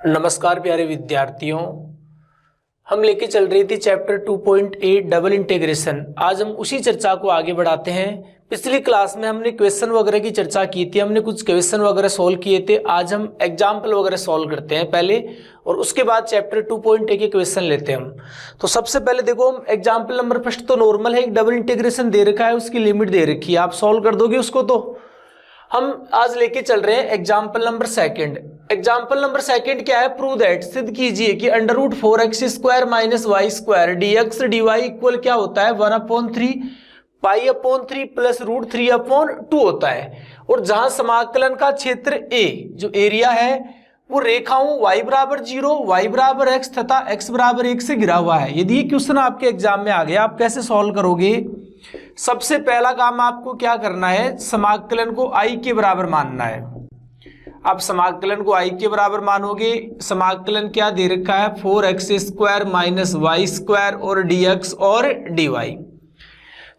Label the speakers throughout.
Speaker 1: नमस्कार प्यारे विद्यार्थियों, हम लेके चल रही थी चैप्टर 2.8 डबल इंटीग्रेशन। आज हम उसी चर्चा को आगे बढ़ाते हैं। पिछली क्लास में हमने क्वेश्चन वगैरह की चर्चा की थी, हमने कुछ क्वेश्चन वगैरह सॉल्व किए थे। आज हम एग्जाम्पल वगैरह सॉल्व करते हैं पहले, और उसके बाद चैप्टर 2.8 के क्वेश्चन लेते हैं हम। तो सबसे पहले देखो, हम एग्जाम्पल नंबर फर्स्ट तो नॉर्मल है, एक डबल इंटीग्रेशन दे रखा है, उसकी लिमिट दे रखी है, आप सॉल्व कर दोगे उसको। तो हम आज लेके चल रहे हैं example number second. Example number second क्या है? प्रूव दैट, सिद्ध कीजिए कि √4x² minus y square dx dy equal क्या होता है 1/3 π/3 प्लस √3/2 होता है। और जहां समाकलन का क्षेत्र a जो एरिया है वो रेखाओं y बराबर 0, y बराबर x तथा x बराबर 1 से घिरा हुआ है। यदि ये क्वेश्चन आपके एग्जाम में आ गया, आप कैसे सॉल्व करोगे? सबसे पहला काम आपको क्या करना है, समाकलन को i के बराबर मानना है। आप समाकलन को i के बराबर मानोगे। समाकलन क्या दे रखा है? 4x² माइनस वाई स्क्वायर और dx और dy।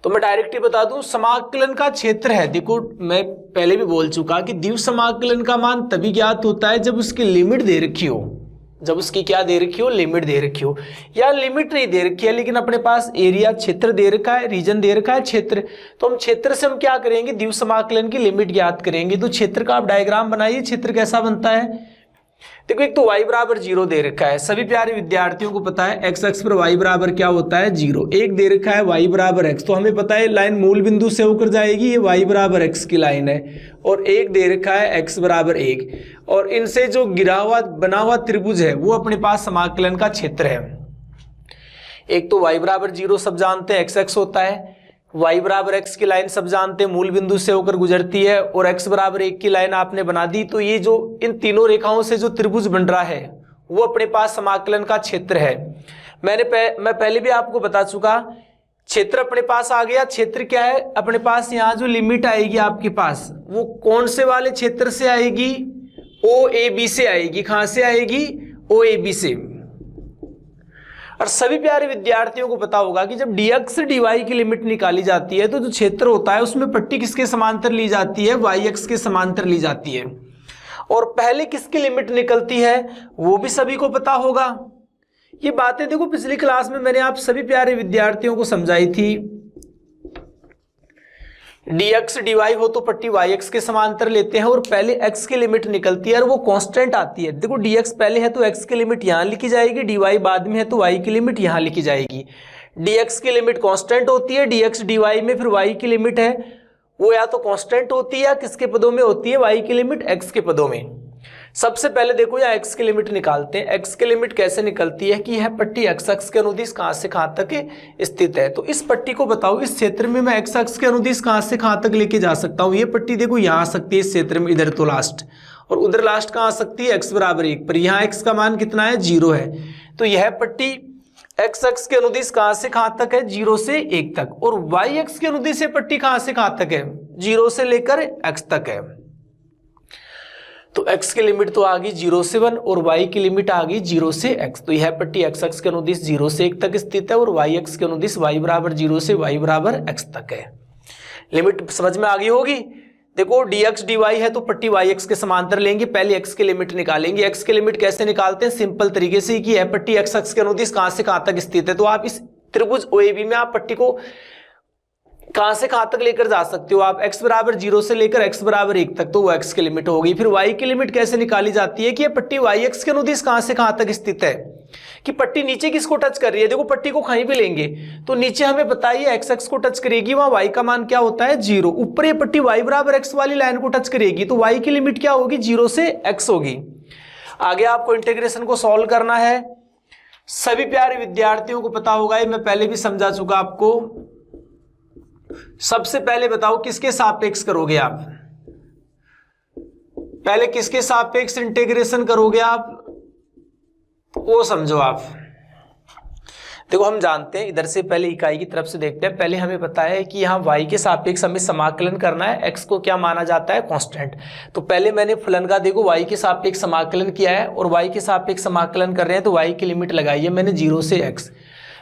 Speaker 1: तो मैं डायरेक्टली बता दूं, समाकलन का क्षेत्र है, देखो मैं पहले भी बोल चुका कि द्विव समाकलन का मान तभी ज्ञात होता है जब उसकी लिमिट दे रखी हो। जब उसकी क्या दे रखी हो? लिमिट दे रखी हो। या लिमिट नहीं दे रखी है लेकिन अपने पास एरिया क्षेत्र दे रखा है, रीजन दे रखा है क्षेत्र, तो हम क्षेत्र से हम क्या करेंगे? द्विव समाकलन की लिमिट ज्ञात करेंगे। तो क्षेत्र का आप डायग्राम बनाइए, क्षेत्र कैसा बनता है। देखो, एक तो y बराबर 0 दे रखा है, सभी प्यारे विद्यार्थियों को पता है x अक्ष पर y बराबर क्या होता है 0। एक दे रखा है y बराबर x, तो हमें पता है लाइन मूल बिंदु से होकर जाएगी, ये y बराबर x की लाइन है। और एक दे रखा है x बराबर 1, और इनसे जो गिरा हुआ बना हुआ त्रिभुज है वो अपने पास समाकलन का क्षेत्र है। एक तो y बराबर 0 सब जानते हैं, x अक्ष होता है, y बराबर x की लाइन सब जानते हैं मूल बिंदु से होकर गुजरती है, और x बराबर 1 की लाइन आपने बना दी। तो ये जो इन तीनों रेखाओं से जो त्रिभुज बन रहा है वो अपने पास समाकलन का क्षेत्र है। मैं पहले भी आपको बता चुका, क्षेत्र अपने पास आ गया। क्षेत्र क्या है अपने पास? यहाँ जो लिमिट आएगी आपके पास वो कौन से वाले क्षेत्र से आएगी? OAB से आएगी। कहां से आएगी? OAB से। और सभी प्यारे विद्यार्थियों को पता होगा कि जब dx dy की लिमिट निकाली जाती है तो जो क्षेत्र होता है उसमें पट्टी किसके समांतर ली जाती है? y के समांतर ली जाती है। और पहले किसकी लिमिट निकलती है वो भी सभी को पता होगा। ये बातें देखो पिछली क्लास में मैंने आप सभी प्यारे विद्यार्थियों को समझाई थी। dx dy हो तो पट्टी yx के समांतर लेते हैं और पहले x की लिमिट निकलती है और वो कांस्टेंट आती है। देखो dx पहले है तो x की लिमिट यहाँ लिखी जाएगी, dy बाद में है तो y की लिमिट यहाँ लिखी जाएगी। dx की लिमिट कांस्टेंट होती है, dx dy में फिर y की लिमिट है वो या तो कांस्टेंट होती है या किसके पदों में होती है? y की लिमिट x के पदों में। सबसे पहले देखो यहाँ x की लिमिट निकालते हैं। x की लिमिट कैसे निकलती है कि यह पट्टी x अक्ष के अनुदिश कहां से कहां तक स्थित है। तो इस पट्टी को बताओ, इस क्षेत्र में मैं x अक्ष के अनुदिश कहां से कहां तक लेके जा सकता हूँ? ये पट्टी देखो यहाँ आ सकती है इस क्षेत्र में, इधर तो लास्ट, और उधर लास्ट कहां आ सकती है? x बराबर 1 पर। यहाँ x का मान कितना है? 0 है। तो यह पट्टी x अक्ष के अनुदिश कहां से कहां तक है? 0 से 1 तक। और y अक्ष के अनुदिश से पट्टी कहां से कहां तक है? 0 से लेकर x तक है। तो x की लिमिट तो आ गई 0 से 1 और y की लिमिट आ गई 0 से x। तो यह पट्टी x अक्ष के अनुदिश 0 से 1 तक स्थित है और y अक्ष के अनुदिश y बराबर 0 से y बराबर x तक है। लिमिट समझ में आ गई होगी। देखो dx dy है तो पट्टी yx के समांतर लेंगे, पहले x की लिमिट निकालेंगे। x की लिमिट कैसे निकालते हैं? सिंपल तरीके से कि यह पट्टी x अक्ष के अनुदिश कहां से कहां तक स्थित है। तो आप इस त्रिभुज OAB में आप पट्टी को कहां से कहां तक लेकर जा सकते हो? आप x बराबर 0 से लेकर x बराबर 1 तक, तो वो x की लिमिट होगी। फिर y की लिमिट कैसे निकाली जाती है कि ये पट्टी y(x) के अनुदिश कहां से कहां तक स्थित है, कि पट्टी नीचे किसको टच कर रही है। देखो पट्टी को कहीं भी लेंगे तो नीचे हमें बताइए x अक्ष को टच करेगी, वहां y का मान क्या होता है? 0। ऊपर ये पट्टी y बराबर x वाली लाइन को टच करेगी तो y की लिमिट क्या होगी? 0 से x होगी। आगे आपको इंटीग्रेशन को सॉल्व करना है। सभी प्यारे विद्यार्थियों को पता होगा, ये मैं पहले भी समझा चुका आपको। सबसे पहले बताओ किसके सापेक्ष करोगे आप? पहले किसके सापेक्ष इंटीग्रेशन करोगे आप, वो समझो आप। देखो हम जानते हैं, इधर से पहले इकाई की तरफ से देखते हैं। पहले हमें पता है कि यहाँ y के सापेक्ष हमें समाकलन करना है, x को क्या माना जाता है? कांस्टेंट। तो पहले मैंने फलन का देखो y के सापेक्ष समाकलन किया है और y के सापेक्ष समाकलन कर रहे हैं तो y की लिमिट लगाई है मैंने 0 से x।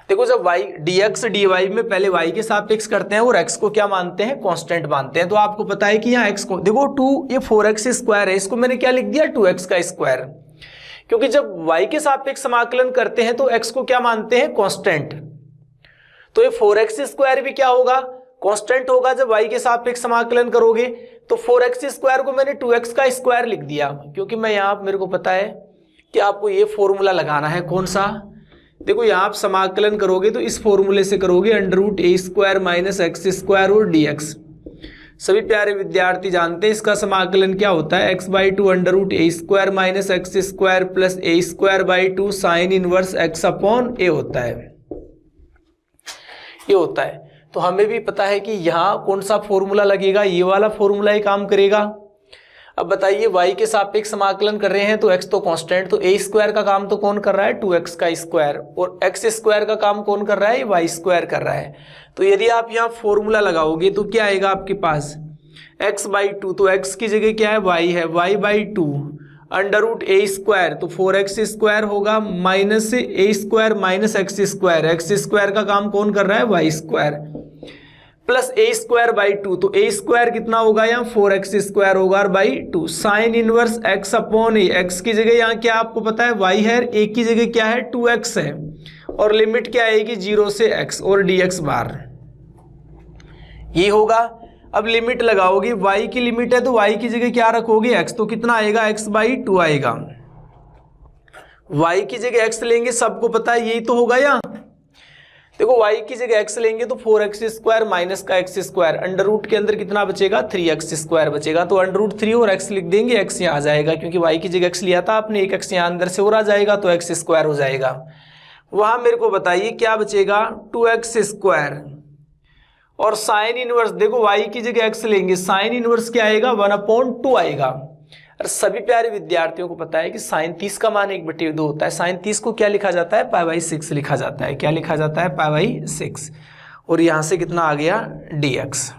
Speaker 1: देखो जब y dx dy में पहले y के सापेक्ष करते हैं और x को क्या मानते हैं? कांस्टेंट मानते हैं। तो आपको पता है कि यहाँ x को देखो 2, ये 4x² है, इसको मैंने क्या लिख दिया? 2x का स्क्वायर। क्योंकि जब y के सापेक्ष समाकलन करते हैं तो x को क्या मानते हैं, कांस्टेंट। तो ये 4x² भी क्या होगा, कांस्टेंट होगा जब y के सापेक्ष समाकलन करोगे। तो 4x² को मैंने 2x का स्क्वायर लिख दिया, क्योंकि मैं यहाँ मेरे को पता है कि आपको ये फॉर्मूला लगाना है। कौन सा, देखो यहाँ आप समाकलन करोगे तो इस फॉर्मूले से करोगे, √a² - x² और dx। सभी प्यारे विद्यार्थी जानते हैं इसका समाकलन क्या होता है, x/2 √a² - x² plus a²/2 sine inverse x/a होता है, ये होता है। तो हमें भी पता है कि यहाँ कौन सा फॉर्मूला लगेगा, ये वाला फॉर्मूला ही काम करेगा। अब बताइए y के सापेक्ष समाकलन कर रहे हैं तो x तो कांस्टेंट, तो a² का काम तो कौन कर रहा है, 2x का स्क्वायर, और x² का काम कौन कर रहा है, y² कर रहा है। तो यदि आप यहाँ फॉर्मूला लगाओगे तो क्या आएगा आपके पास, x/2, तो x की जगह क्या है, y है, y/2 √a², तो 4x² होगा माइनस a² - x², x² का काम कौन कर रहा है, y² प्लस a²/2, तो a² कितना होगा यहाँ, 4x² होगा और by 2 sine inverse x/a। x की जगह यहाँ क्या आपको पता है, y है, a की जगह क्या है, 2x है, और लिमिट क्या आएगी 0 से x और dx बार, ये होगा। अब लिमिट लगाओगे, y की लिमिट है तो y की जगह क्या रखोगे, x, तो कितना आएगा, x/2 आएगा। y की जगह x लेंगे, सबको पता है यही तो होगा यहाँ। देखो y की जगह x लेंगे तो 4x² माइनस का x², अंडर रूट के अंदर कितना बचेगा, 3x² बचेगा। तो √3 और x लिख देंगे, x यहाँ आ जाएगा, क्योंकि y की जगह x लिया था आपने, एक x यहाँ अंदर से और आ जाएगा, तो x² हो जाएगा। वहां मेरे को बताइए क्या बचेगा, 2x² और साइन इनवर्स, देखो y की जगह x लेंगे, साइन इनवर्स क्या आएगा, 1/2 आएगा। और सभी प्यारे विद्यार्थियों को पता है कि साइन 30 का मान 1/2 होता है। साइन 30 को क्या लिखा जाता है, π/6 लिखा जाता है। क्या लिखा जाता है, π/6। और यहां से कितना आ गया, dx।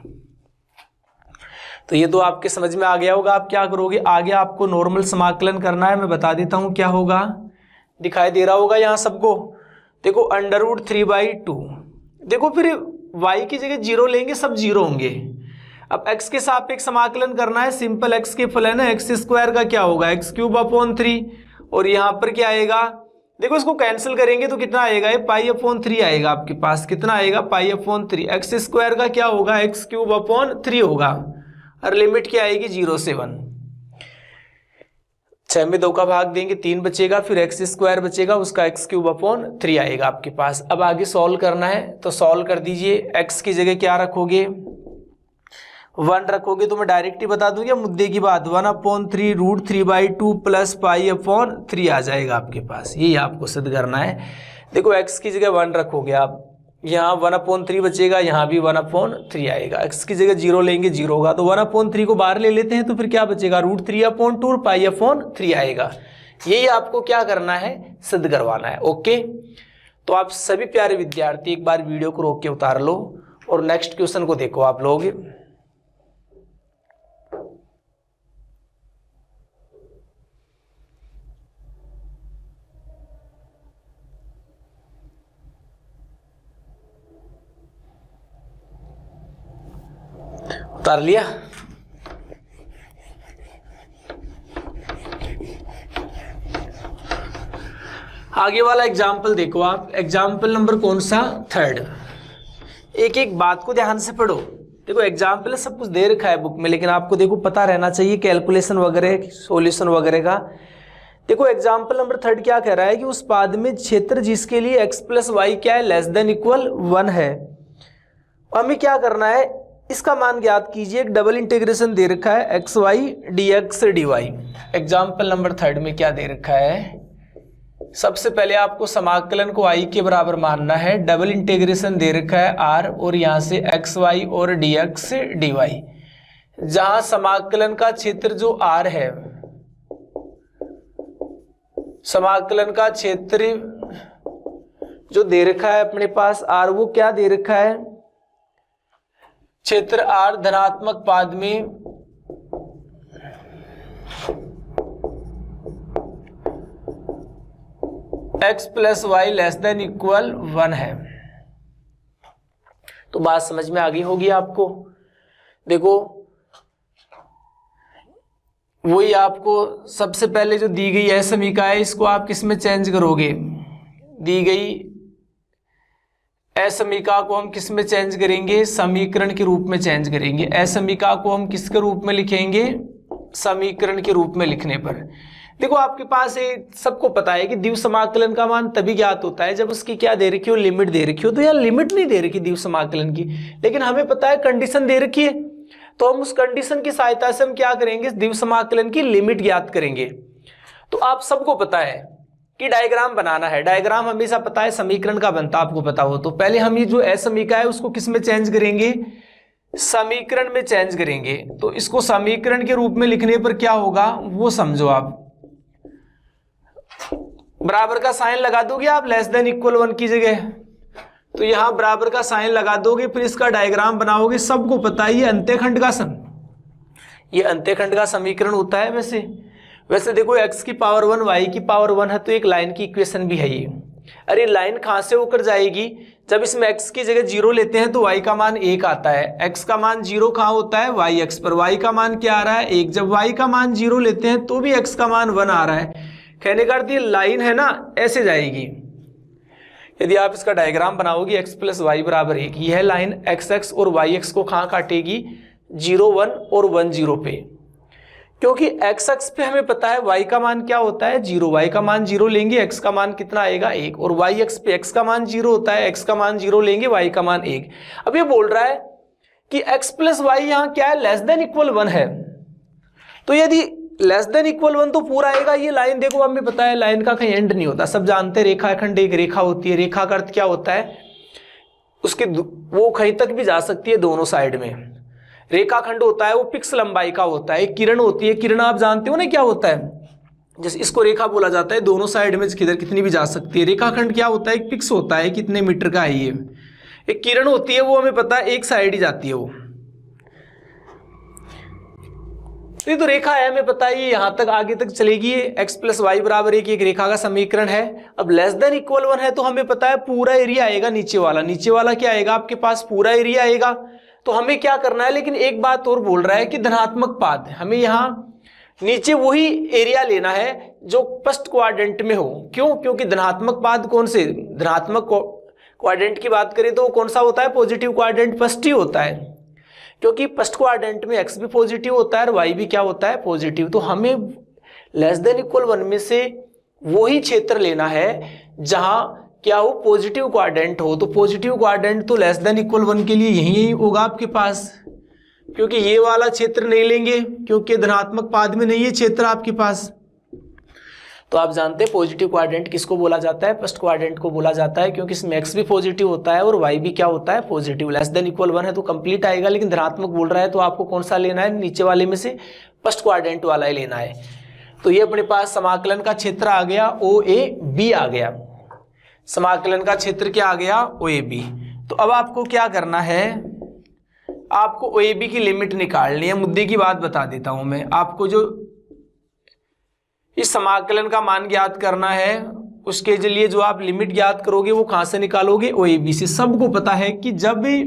Speaker 1: तो ये तो आपके समझ में आ गया होगा। आप क्या करोगे, आगे आपको नॉर्मल समाकलन करना है, मैं बता देता हूं क्या होगा, दिखाई दे रहा होगा यहाँ सबको। देखो √3/2, देखो फिर y की जगह 0 लेंगे, सब 0 होंगे। अब x के सापेक्ष समाकलन करना है, सिंपल x के फलन है, x² का क्या होगा, x³ और यहाँ पर क्या आएगा, देखो इसको कैंसिल करेंगे तो कितना आएगा, ये π/3 आएगा आपके पास, कितना आएगा, π/3। x² का क्या होगा, x³ होगा, और लिमिट क्या आएगी 0 से 1। 6 में 2 का भाग देंगे, 3 बचेगा, फिर x² बचेगा, उसका x³ आएगा आपके पास। अब आगे सॉल्व करना है, तो सॉल्व कर दीजिए। x की जगह क्या रखोगे, 1 रखोगे, तो मैं डायरेक्ट ही बता दूंगा मुद्दे की बात, 1/3 √3/2 प्लस π/3 आ जाएगा आपके पास। यही आपको सिद्ध करना है। देखो x की जगह 1 रखोगे आप, यहाँ 1/3 बचेगा, यहाँ भी 1/3 आएगा। x की जगह 0 लेंगे, 0 होगा, तो 1/3 को बाहर ले लेते हैं, तो फिर क्या बचेगा, √3/2 और π/3 आएगा। यही आपको क्या करना है, सिद्ध करवाना है। ओके, तो आप सभी प्यारे विद्यार्थी एक बार वीडियो को रोक के उतार लो और नेक्स्ट क्वेश्चन को देखो आप लोग। उतार लिया, आगे वाला एग्जाम्पल देखो आप। एग्जाम्पल नंबर कौन सा, 3rd। एक एक बात को ध्यान से पढ़ो। देखो एग्जाम्पल सब कुछ दे रखा है बुक में, लेकिन आपको देखो पता रहना चाहिए कैलकुलेशन वगैरह, सॉल्यूशन वगैरह का। देखो एग्जाम्पल नंबर 3rd क्या कह रहा है कि उस पाद में क्षेत्र जिसके लिए x + y क्या है, <= 1 है। हमें क्या करना है, इसका मान ज्ञात कीजिए। एक डबल इंटीग्रेशन दे रखा है xy dx dy। Example number 3rd में क्या दे रखा है, सबसे पहले आपको समाकलन को i के बराबर मानना है। डबल इंटीग्रेशन दे रखा है r और यहाँ से xy और dx dy। जहां समाकलन का क्षेत्र जो r है, समाकलन का क्षेत्र जो दे रखा है अपने पास r, वो क्या दे रखा है, क्षेत्र r धनात्मक पाद में x + y <= 1 है। तो बात समझ में आ गई होगी आपको। देखो वही आपको सबसे पहले जो दी गई है समीका है, इसको आप किस में चेंज करोगे? दी गई असमीका को हम किस में चेंज करेंगे? समीकरण के रूप में चेंज करेंगे। असमीका को हम किसके रूप में लिखेंगे? समीकरण के रूप में लिखने पर देखो आपके पास सबको पता है कि द्विव समाकलन का मान तभी ज्ञात होता है जब उसकी क्या दे रखी हो? लिमिट दे रखी हो। तो यहाँ लिमिट नहीं दे रखी द्विव समाकलन की, लेकिन हमें पता है कंडीशन दे रखी है, तो हम उस कंडीशन की सहायता से हम क्या करेंगे? द्विव समाकलन की लिमिट ज्ञात करेंगे। तो आप सबको पता है कि डायग्राम बनाना है, डायग्राम हमेशा पता है समीकरण का बनता, आपको पता हो। तो पहले हम ये जो असमीका है उसको किस में चेंज करेंगे? समीकरण में चेंज करेंगे। तो इसको समीकरण के रूप में लिखने पर क्या होगा वो समझो आप। बराबर का साइन लगा दोगे आप लेस देन इक्वल 1 की जगह, तो यहां बराबर का साइन लगा दोगे, फिर इसका डायग्राम बनाओगे। सबको पता है ये अंत्यखंड का ये अंत्यखंड का समीकरण होता है। वैसे देखो x की पावर 1 y की पावर 1 है, तो एक लाइन की इक्वेशन भी है ये। अरे लाइन कहां से होकर जाएगी? जब इसमें x की जगह 0 लेते हैं तो y का मान 1 आता है। x का मान 0 कहां होता है? y x पर। y का मान क्या आ रहा है? 1। जब y का मान 0 लेते हैं तो भी x का मान 1 आ रहा है। कहने का अर्थ ये लाइन है ना, ऐसे जाएगी। यदि आप इसका डायग्राम बनाओगे x प्लस वाई बराबर 1, यह लाइन x और y को कहां काटेगी? 0 1 और 1 0 पे, क्योंकि x पे हमें पता है y का मान क्या होता है? 0। y का मान 0 लेंगे, x का मान कितना आएगा? 1। और y पे x का मान 0 होता है, x का मान 0 लेंगे, y का मान 1। अब ये बोल रहा है कि x प्लस वाई यहाँ क्या है? लेस देन इक्वल 1 है। तो यदि लेस देन इक्वल 1 तो पूरा आएगा। ये लाइन देखो हमें पता है लाइन का कहीं एंड नहीं होता, सब जानते हैं। रेखाखंड एक रेखा होती है, रेखा का अर्थ क्या होता है? उसके वो कहीं तक भी जा सकती है दोनों साइड में। रेखाखंड होता है वो फिक्स लंबाई का होता है। किरण होती है, किरण आप जानते हो ना क्या होता है? जैसे इसको रेखा बोला जाता है, दोनों साइड में किधर कितनी भी जा सकती है। रेखाखंड क्या होता है? एक फिक्स होता है, कितने मीटर का है ये। एक किरण होती है वो हमें पता है एक साइड ही जाती है वो। ये तो रेखा है, हमें पता है ये यहां तक आगे तक चलेगी। x प्लस वाई बराबर 1 एक रेखा का समीकरण है। अब लेस देन इक्वल 1 है तो हमें पता है पूरा एरिया आएगा नीचे वाला। नीचे वाला क्या आएगा आपके पास? पूरा एरिया आएगा। तो हमें क्या करना है? लेकिन एक बात और बोल रहा है कि धनात्मक पाद, हमें यहाँ नीचे वही एरिया लेना है जो फर्स्ट क्वाड्रेंट में हो। क्यों? क्योंकि धनात्मक पाद कौन से? धनात्मक क्वाड्रेंट की बात करें तो कौन सा होता है? पॉजिटिव क्वाड्रेंट फर्स्ट ही होता है, क्योंकि फर्स्ट क्वाड्रेंट में x भी पॉजिटिव होता है और y भी क्या होता है? पॉजिटिव। तो हमें लेस देन इक्वल 1 में से वही क्षेत्र लेना है जहां क्या हो? पॉजिटिव क्वाड्रेंट हो। तो पॉजिटिव क्वाड्रेंट तो लेस देन इक्वल 1 के लिए यही होगा आपके पास, क्योंकि ये वाला क्षेत्र नहीं लेंगे क्योंकि धनात्मक पाद में नहीं है क्षेत्र आपके पास। तो आप जानते हैं पॉजिटिव क्वाड्रेंट किसको बोला जाता है? फर्स्ट क्वाड्रेंट को बोला जाता है, क्योंकि इसमें x भी पॉजिटिव होता है और y भी क्या होता है? पॉजिटिव। लेस देन इक्वल 1 है तो कंप्लीट आएगा, लेकिन धनात्मक बोल रहा है तो आपको कौन सा लेना है? नीचे वाले में से फर्स्ट क्वाड्रेंट वाला ही लेना है। तो ये अपने पास समाकलन का क्षेत्र आ गया, OAB आ गया। समाकलन का क्षेत्र क्या आ गया? OAB। तो अब आपको क्या करना है? आपको OAB की लिमिट निकालनी है। मुद्दे की बात बता देता हूं मैं आपको। जो इस समाकलन का मान ज्ञात करना है उसके लिए जो आप लिमिट ज्ञात करोगे वो कहां से निकालोगे? OAB से। सबको पता है कि जब भी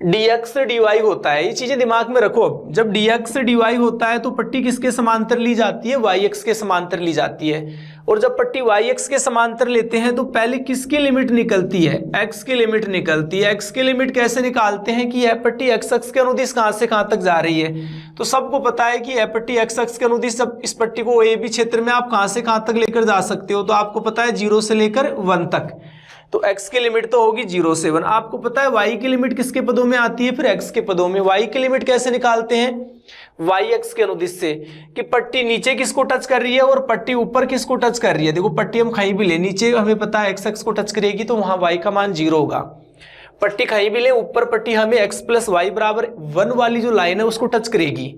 Speaker 1: dx dy होता है, ये चीजें दिमाग में रखो। अब जब dx dy होता है तो पट्टी किसके समांतर ली जाती है? yx के समांतर ली जाती है। और जब पट्टी yx के समांतर लेते हैं तो पहले किसकी लिमिट निकलती है? x की लिमिट निकलती है। x की लिमिट कैसे निकालते हैं कि यह पट्टी x अक्ष के अनुदिश कहां से कहां तक जा रही है? तो सबको पता है कि यह पट्टी x अक्ष के अनुदिश, जब इस पट्टी को OAB क्षेत्र में आप कहां से कहां तक लेकर जा सकते हो? तो आपको पता है 0 से लेकर 1 तक। तो x की लिमिट तो होगी 0 से 1। आपको पता है y की लिमिट किसके पदों में आती है? फिर x के पदों में। y की लिमिट कैसे निकालते हैं? yx के अनुदिश से, कि पट्टी नीचे किसको टच कर रही है और पट्टी ऊपर किसको टच कर रही है। देखो पट्टी हम कहीं भी ले, नीचे हमें पता है x अक्ष को टच करेगी तो वहां y का मान 0 होगा। पट्टी कहीं भी ले, ऊपर पट्टी हमें x प्लस वाई बराबर 1 वाली जो लाइन है उसको टच करेगी।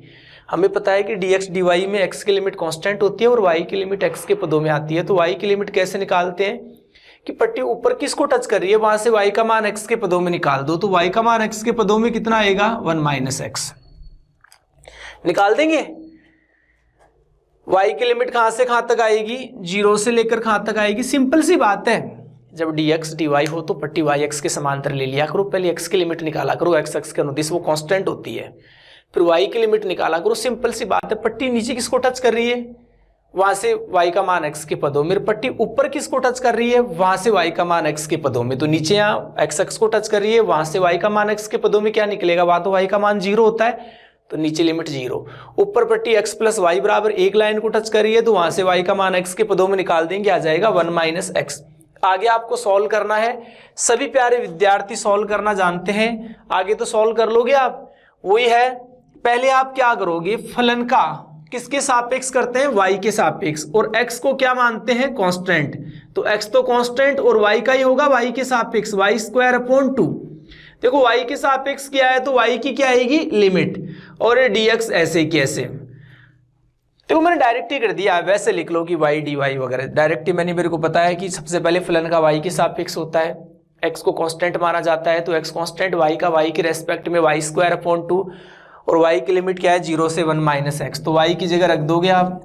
Speaker 1: हमें पता है कि dx dy में x की लिमिट कांस्टेंट होती है और y की लिमिट x के पदों में आती है। तो y की लिमिट कैसे निकालते हैं? कि पट्टी ऊपर किसको टच कर रही है वहां से y का मान x के पदों में निकाल दो। तो y का मान x के पदों में कितना आएगा? 1 माइनस x। निकाल देंगे। y की लिमिट कहां से कहां तक आएगी? 0 से लेकर कहां तक आएगी? सिंपल सी बात है। जब dx dy हो तो पट्टी yx के समांतर ले लिया करो। पहले x की लिमिट निकाला करो, x अक्ष के अनुदिश वो कांस्टेंट होती है। फिर y की लिमिट निकाला करो। सिंपल सी बात है, पट्टी नीचे किसको टच कर रही है, वहां से y का मान x के पदों में, पट्टी ऊपर किसको टच कर रही है, वहां से y का मान x के पदों में। तो नीचे यहाँ x को टच कर रही है, वहां से y का मान x के पदों में क्या निकलेगा, वहां तो y का मान 0 होता है, तो नीचे लिमिट 0। ऊपर पट्टी x प्लस वाई बराबर 1 लाइन को टच कर रही है, तो वहां से y का मान x के पदों में निकाल देंगे, आ जाएगा 1 माइनस x। आगे आपको सॉल्व करना है, सभी प्यारे विद्यार्थी सॉल्व करना जानते हैं, आगे तो सॉल्व कर लोगे आप। वही है, पहले आप क्या करोगे, फलन का किसके सापेक्ष करते हैं, y के सापेक्ष, और x को क्या मानते हैं, कांस्टेंट। तो x तो कांस्टेंट और y का ही होगा y के सापेक्ष, y स्क्वायर अपॉन 2। देखो y के सापेक्ष क्या है, तो y की क्या आएगी, लिमिट, और ये dx ऐसे की ऐसे। देखो मैंने डायरेक्ट ही कर दिया, वैसे लिख लो कि y dy वगैरह डायरेक्ट ही। मेरे को पता है कि सबसे पहले फलन का y के सापेक्ष होता है, x को कांस्टेंट माना जाता है, तो x कांस्टेंट, y का y के रेस्पेक्ट में y स्क्वायर अपॉन 2, और y की लिमिट क्या है, 0 से 1 माइनस एक्स। तो y की जगह रख दोगे आप,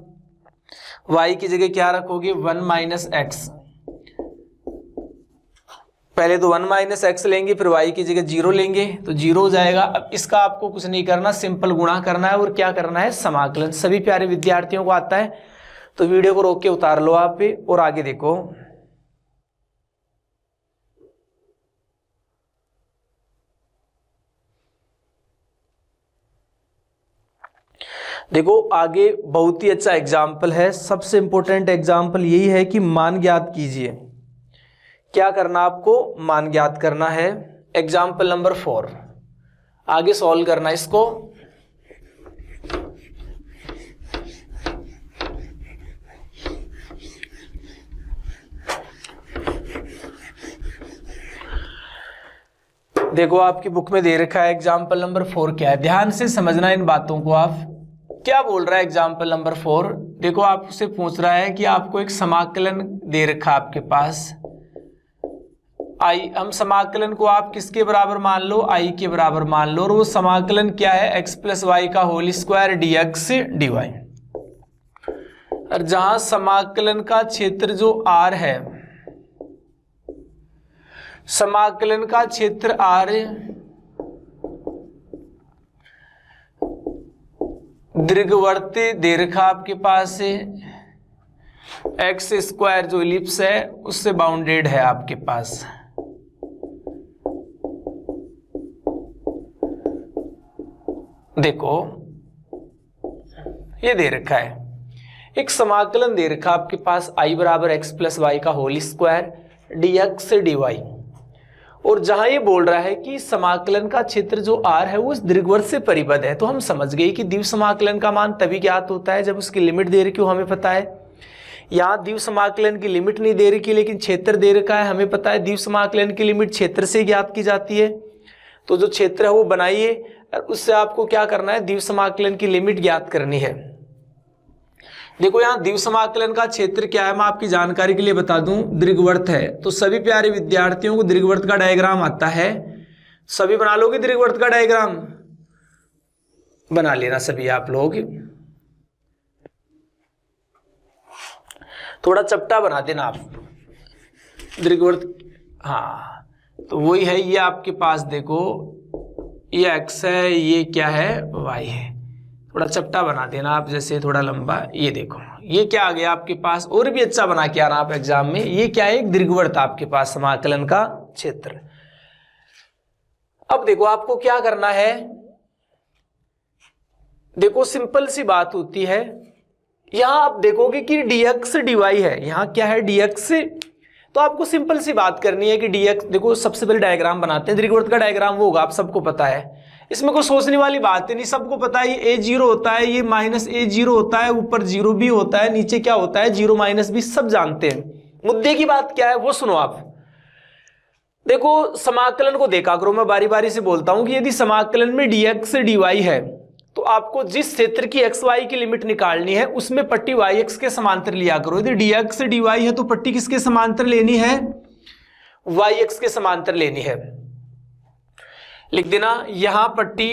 Speaker 1: y की जगह क्या रखोगे, 1 माइनस एक्स। पहले तो 1 माइनस एक्स लेंगे, फिर y की जगह 0 लेंगे, तो 0 हो जाएगा। अब इसका आपको कुछ नहीं करना, सिंपल गुणा करना है, और क्या करना है, समाकलन। सभी प्यारे विद्यार्थियों को आता है, तो वीडियो को रोक के उतार लो आप भी, और आगे देखो। देखो आगे बहुत ही अच्छा एग्जाम्पल है, सबसे इंपॉर्टेंट एग्जाम्पल यही है कि मान ज्ञात कीजिए। क्या करना आपको, मान ज्ञात करना है। एग्जाम्पल नंबर 4, आगे सॉल्व करना है इसको। देखो आपकी बुक में दे रखा है एग्जाम्पल नंबर 4 क्या है, ध्यान से समझना इन बातों को। आप क्या बोल रहा है एग्जाम्पल नंबर 4, देखो आपसे पूछ रहा है कि आपको एक समाकलन दे रखा है आपके पास आई। हम समाकलन को आप किसके बराबर मान लो, आई के बराबर मान लो, और वो समाकलन क्या है, x प्लस वाई का होल स्क्वायर dx dy। और जहां समाकलन का क्षेत्र जो r है, समाकलन का क्षेत्र r दीर्घवृत्त दे रखा आपके पास है, एक्स स्क्वायर जो इलिप्स है उससे बाउंडेड है आपके पास। देखो ये दे रखा है, एक समाकलन दे रखा आपके पास आई बराबर एक्स प्लस वाई का होल स्क्वायर dx dy, और जहां ये बोल रहा है कि समाकलन का क्षेत्र जो r है वो इस दीर्घवृत्त से परिबद्ध है, तो हम समझ गए कि द्विव समाकलन का मान तभी ज्ञात होता है जब उसकी लिमिट दे रखी हो, हमें पता है। यहाँ द्विव समाकलन की लिमिट नहीं दे रखी, लेकिन क्षेत्र दे रखा है, हमें पता है द्विव समाकलन की लिमिट क्षेत्र से ज्ञात की जाती है। तो जो क्षेत्र है वो बनाइए, और उससे आपको क्या करना है, द्विव समाकलन की लिमिट ज्ञात करनी है। देखो यहाँ द्विव समाकलन का क्षेत्र क्या है, मैं आपकी जानकारी के लिए बता दूं, दीर्घवृत्त है। तो सभी प्यारे विद्यार्थियों को दीर्घवृत्त का डायग्राम आता है, सभी बना लोगे दीर्घवृत्त का डायग्राम, बना लेना सभी आप लोग। थोड़ा चपटा बना देना आप दीर्घवृत्त। हाँ तो वही है, ये आपके पास देखो ये x है, ये क्या है, y है। थोड़ा चपटा बना देना आप, जैसे थोड़ा लंबा। ये देखो ये क्या आ गया आपके पास, और भी अच्छा बना के आना आप एग्जाम में। ये क्या है, एक दीर्घवृत्त आपके पास समाकलन का क्षेत्र। अब देखो आपको क्या करना है, देखो सिंपल सी बात होती है। यहां आप देखोगे कि dx dy है, यहां क्या है dx, तो आपको सिंपल सी बात करनी है कि dx, देखो सबसे पहले डायग्राम बनाते हैं, दीर्घवृत्त का डायग्राम वो होगा, आप सबको पता है, इसमें कोई सोचने वाली बात है नहीं, सबको पता है ये a0 होता है, ये माइनस a0 होता है, ऊपर 0 भी होता है, नीचे क्या होता है 0 माइनस भी, सब जानते हैं। मुद्दे की बात क्या है वो सुनो आप। देखो समाकलन को देखा करो, मैं बारी बारी से बोलता हूं कि यदि समाकलन में dx dy है, तो आपको जिस क्षेत्र की एक्स वाई की लिमिट निकालनी है उसमें पट्टी वाई एक्स के समांतर लिया करो। यदि dx dy है तो पट्टी किसके समांतर लेनी है, वाई एक्स के समांतर लेनी है। लिख देना यहां पट्टी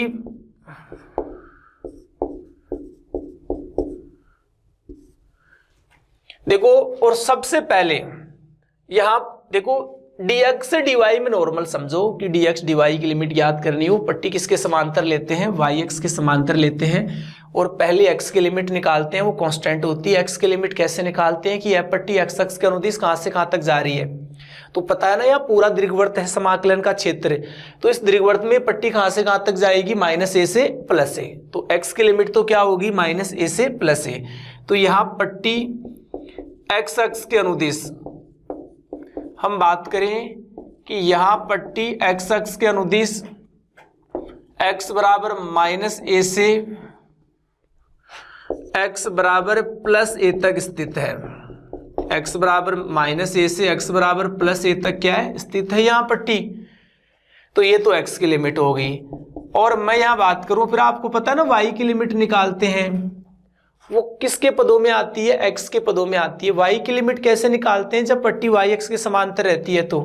Speaker 1: देखो, और सबसे पहले यहां देखो dx dy में नॉर्मल समझो कि dx dy की लिमिट ज्ञात करनी हो, पट्टी किसके समांतर लेते हैं, yx के समांतर लेते हैं और पहले x की लिमिट निकालते हैं, वो कांस्टेंट होती है। x की लिमिट कैसे निकालते हैं कि यह पट्टी x अक्ष के अनुदिश कहां से कहां तक जा रही है, तो पता है ना यहाँ पूरा दीर्घवृत्त है समाकलन का क्षेत्र, तो इस दीर्घवृत्त में पट्टी कहां से कहां तक जाएगी, -a से +a, तो x की लिमिट तो क्या होगी -a से +a। तो यहाँ पट्टी x अक्ष के अनुदिश हम बात करें कि यहाँ पट्टी x अक्ष के अनुदिश x बराबर -a से x बराबर +a तक स्थित है, x बराबर -a से x बराबर +a तक क्या है, स्थित है यहाँ पट्टी। तो ये तो x की लिमिट हो गई। और मैं यहाँ बात करूं, फिर आपको पता है ना y की लिमिट निकालते हैं, वो किसके पदों में आती है, x के पदों में आती है। y की लिमिट कैसे निकालते हैं, जब पट्टी y x के समांतर रहती है, तो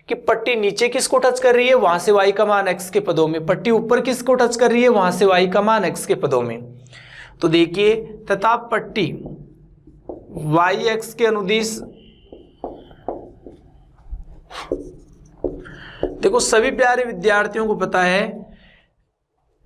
Speaker 1: कि पट्टी नीचे किसको टच कर रही है, वहां से y का मान x के पदों में, पट्टी ऊपर किसको टच कर रही है, वहां से y का मान x के पदों में। तो देखिए, तथा पट्टी y x के अनुदिश, देखो सभी प्यारे विद्यार्थियों को पता है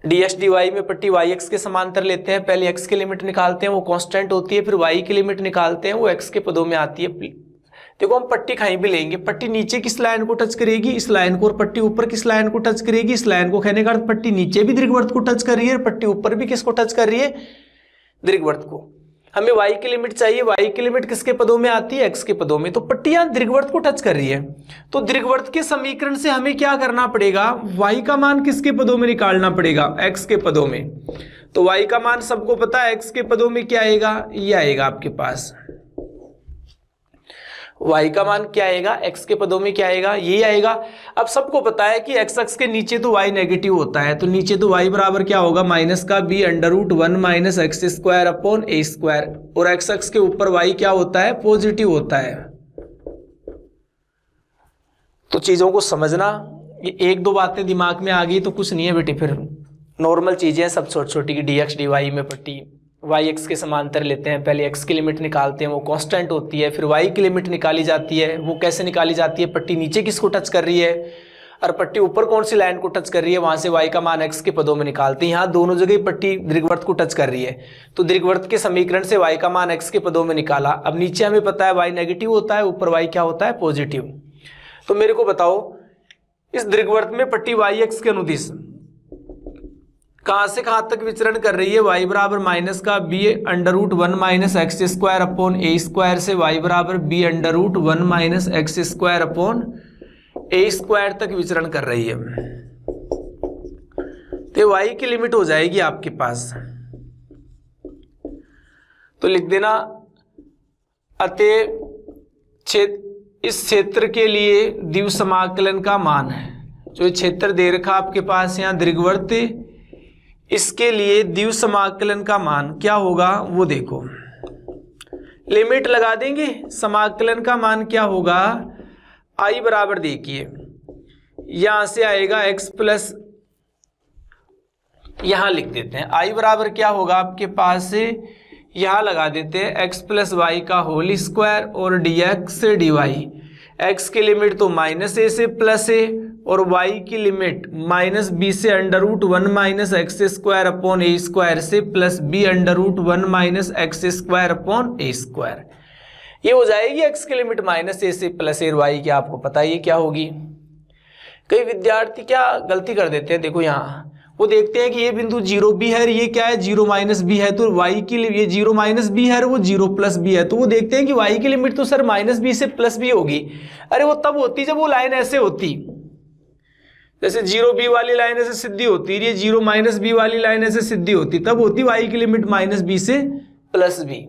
Speaker 1: dx dy में पट्टी yx के समांतर लेते हैं, पहले x की लिमिट निकालते हैं, वो कांस्टेंट होती है, फिर y की लिमिट निकालते हैं, वो x के पदों में आती है। देखो हम पट्टी कहीं भी लेंगे, पट्टी नीचे किस लाइन को टच करेगी, इस लाइन को, और पट्टी ऊपर किस लाइन को टच करेगी, इस लाइन को। कहने का अर्थ पट्टी नीचे भी दीर्घवृत्त को टच कर रही है, पट्टी ऊपर भी किसको टच कर रही है, दीर्घवृत्त को। हमें y की लिमिट चाहिए, y की लिमिट किसके पदों में आती है, x के पदों में, तो पट्टी यहाँ दीर्घवृत्त को टच कर रही है। तो दीर्घवृत्त के समीकरण से हमें क्या करना पड़ेगा, y का मान किसके पदों में निकालना पड़ेगा, x के पदों में। तो y का मान सबको पता है, x के पदों में क्या आएगा, ये आएगा आपके पास। y का मान क्या आएगा, x के पदों में क्या आएगा, ये आएगा। अब सबको पता है कि x अक्ष के नीचे तो y नेगेटिव होता है, तो नीचे तो y बराबर क्या होगा, माइनस का b√1 - x² और x अक्ष के ऊपर y क्या होता है, पॉजिटिव होता है। तो चीजों को समझना, ये एक दो बातें दिमाग में आ गई तो कुछ नहीं है बेटी, फिर नॉर्मल चीजें सब छोटी छोटी की dx dy में पट्टी yx के समांतर लेते हैं, पहले x की लिमिट निकालते हैं, वो कांस्टेंट होती है, फिर y की लिमिट निकाली जाती है, वो कैसे निकाली जाती है, पट्टी नीचे किसको टच कर रही है और पट्टी ऊपर कौन सी लाइन को टच कर रही है, वहां से y का मान x के पदों में निकालते हैं। यहाँ दोनों जगह पट्टी दीर्घवृत्त को टच कर रही है, तो दीर्घवृत्त के समीकरण से y का मान x के पदों में निकाला। अब नीचे हमें पता है y नेगेटिव होता है, ऊपर y क्या होता है, पॉजिटिव। तो मेरे को बताओ, इस दीर्घवृत्त में पट्टी yx के अनुदिश कहां से कहां तक विचरण कर रही है, y बराबर माइनस का b√1 - x² से y बराबर b√1 - x² तक विचरण कर रही है। तो y की लिमिट हो जाएगी आपके पास, तो लिख देना, अतः इस क्षेत्र के लिए द्विव समाकलन का मान है, जो क्षेत्र दे रखा आपके पास यहाँ दीर्घवृत्त, इसके लिए द्विव समाकलन का मान क्या होगा, वो देखो, लिमिट लगा देंगे, समाकलन का मान क्या होगा, i बराबर देखिए यहां से आएगा x प्लस, यहां लिख देते हैं i बराबर क्या होगा आपके पास, यहां लगा देते हैं x + y का होल स्क्वायर और dx dy। x की लिमिट तो -a से +a और y की लिमिट -b से √1 - x² से प्लस b√1 - x²। ये हो जाएगी x की लिमिट -a से +a, y की आपको पता है ये क्या होगी। कई विद्यार्थी क्या गलती कर देते हैं, देखो यहाँ वो देखते हैं कि ये बिंदु 0b है, ये क्या है 0 - b है, तो y की ये 0 - b है, वो 0 + b है, तो वो देखते हैं कि y की लिमिट तो सर -b से +b होगी। अरे वो तब होती जब वो लाइन ऐसे होती, जैसे 0b वाली लाइन ऐसे सीधी होती, ये 0 - b वाली लाइन ऐसे सीधी होती, तब होती y की लिमिट -b से +b।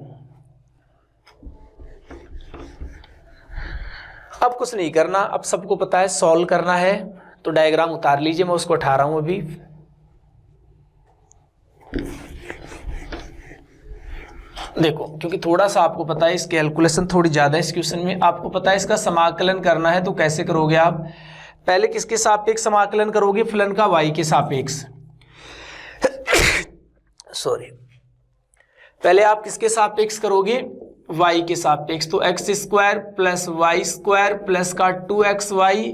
Speaker 1: अब कुछ नहीं करना, अब सबको पता है सॉल्व करना है, तो डायग्राम उतार लीजिए, मैं उसको उठा रहा हूं अभी। देखो, क्योंकि थोड़ा सा आपको पता है इस कैलकुलेशन थोड़ी ज्यादा है इस क्वेश्चन में, आपको पता है इसका समाकलन करना है, तो कैसे करोगे आप, पहले किसके सापेक्ष समाकलन करोगे, फलन का y के सापेक्ष, सॉरी, पहले आप किसके सापेक्ष करोगे, y के सापेक्ष, तो x square plus y square plus का 2xy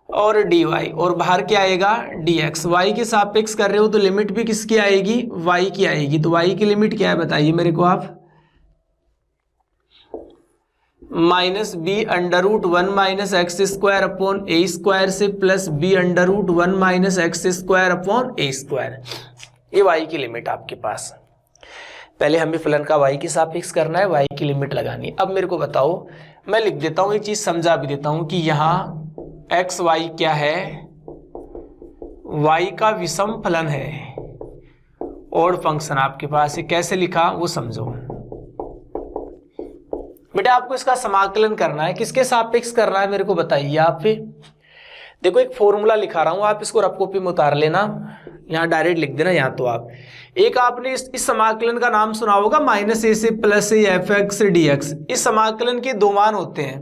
Speaker 1: और dy, और बाहर क्या आएगा dx। y के सापेक्ष कर रहे हो तो लिमिट भी किसकी आएगी, y की आएगी। तो y की लिमिट क्या है बताइए मेरे को आप, minus b under root 1 minus x square upon a square से plus b under root 1 minus x square upon a square, ये y की लिमिट आपके पास। पहले हमें फलन का y के सापेक्ष करना है, y की लिमिट लगानी है। अब मेरे को बताओ, मैं लिख देता हूं, एक चीज समझा भी देता हूं कि यहाँ एक्स वाई क्या है, y का विषम फलन है, और फंक्शन आपके पास है। कैसे लिखा वो समझो बेटा, आपको इसका समाकलन करना है, किसके सापेक्ष करना है मेरे को बताइए आप। देखो एक फॉर्मूला लिखा रहा हूं, आप इसको रफ कॉपी में उतार लेना, यहाँ डायरेक्ट लिख देना। यहाँ तो आप एक आपने इस समाकलन का नाम सुना होगा, माइनस ए से plus A F x D x. इस समाकलन के दो मान होते हैं,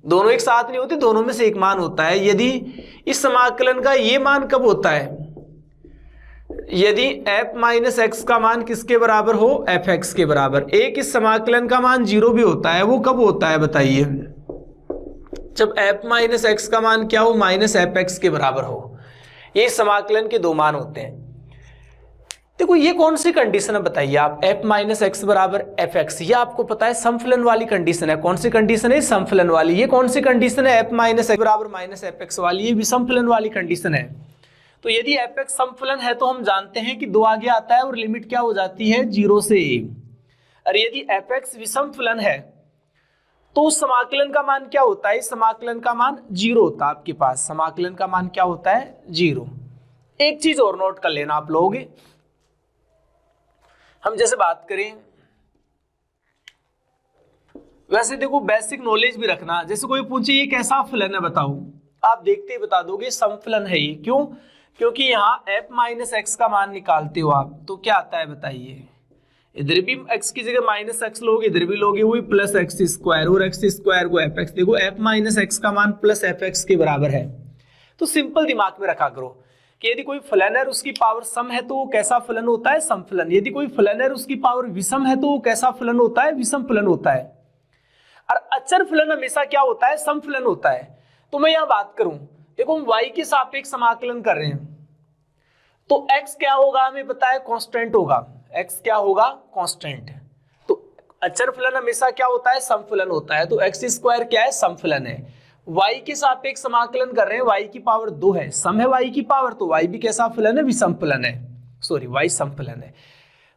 Speaker 1: दोनों एक साथ नहीं होते, दोनों में से एक मान होता है। यदि इस समाकलन का ये मान कब होता है, यदि f माइनस एक्स का मान किसके बराबर हो, एफ एक्स के बराबर। एक इस समाकलन का मान 0 भी होता है, वो कब होता है बताइए, जब f माइनस एक्स का मान क्या हो, माइनस एफ एक्स के बराबर हो। ये समाकलन के दो मान होते हैं। देखो ये कौन सी कंडीशन है बताइए आप, f माइनस एक्स बराबर एफ एक्स, ये आपको पता है समफलन वाली कंडीशन है। कौन सी कंडीशन है, समफलन वाली। ये कौन सी कंडीशन है, f माइनस एक्स बराबर माइनस एफ एक्स वाली, ये विषमफलन वाली कंडीशन है। तो यदि एफ एक्स समफलन है तो हम जानते हैं कि 2 आगे आता है और लिमिट क्या हो जाती है, 0 से a। और यदि एफ एक्स विषम फलन है तो उस समाकलन का मान क्या होता है, समाकलन का मान 0 होता है आपके पास। समाकलन का मान क्या होता है, 0। एक चीज और नोट कर लेना आप लोग, हम जैसे बात करें, वैसे देखो बेसिक नॉलेज भी रखना। जैसे कोई पूछे ये कैसा फलन है बताओ, आप देखते ही बता दोगे समफलन है ये। क्यों, क्योंकि यहाँ f माइनस एक्स का मान निकालते हो आप तो क्या आता है बताइए, इधर भी x की जगह माइनस एक्स लोगे, इधर भी लोगे वही प्लस एक्स स्क्वायर, और एक्स स्क्वायर को एफ एक्स। देखो f माइनस एक्स का मान प्लस एफ एक्स के बराबर है। तो सिंपल दिमाग में रखा करो कि यदि कोई फलन है उसकी पावर सम है तो वो कैसा फलन होता है, समफलन। यदि कोई फलन है उसकी पावर विषम है तो वो कैसा फलन होता है, विषम फलन होता है। और अचर फलन हमेशा क्या होता है, समफलन होता है। तो मैं यहाँ बात करूं, देखो हम y के सापेक्ष समाकलन कर रहे हैं तो x क्या होगा हमें पता है, कांस्टेंट होगा। x क्या होगा, कांस्टेंट। तो अचर फलन हमेशा क्या होता है, समफलन होता है। तो x स्क्वायर क्या है, समफलन है। y के सापेक्ष समाकलन कर रहे हैं, y की पावर 2 है, सम है y की पावर, तो y भी कैसा फलन है, विषम फलन है। सॉरी y समफलन है।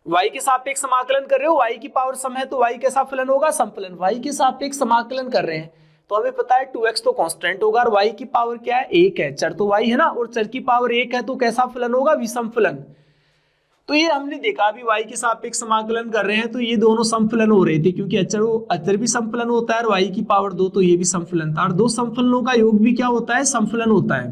Speaker 1: y के सापेक्ष समाकलन कर रहे हो, y की पावर सम है तो y कैसा फलन होगा, समफलन। y के सापेक्ष समाकलन कर रहे हैं तो हमें पता है 2x तो कांस्टेंट होगा और y की पावर क्या है, 1 है। चर तो y है ना, और चर की पावर 1 है तो कैसा फलन होगा, विषम फलन। तो ये हमने देखा अभी y के सापेक्ष समाकलन कर रहे हैं तो ये दोनों समफलन हो रहे थे, क्योंकि अचर भी समफलन होता है और y की पावर 2 तो ये भी समफलन था, और दो समफलनों का योग भी क्या होता है, समफलन होता है।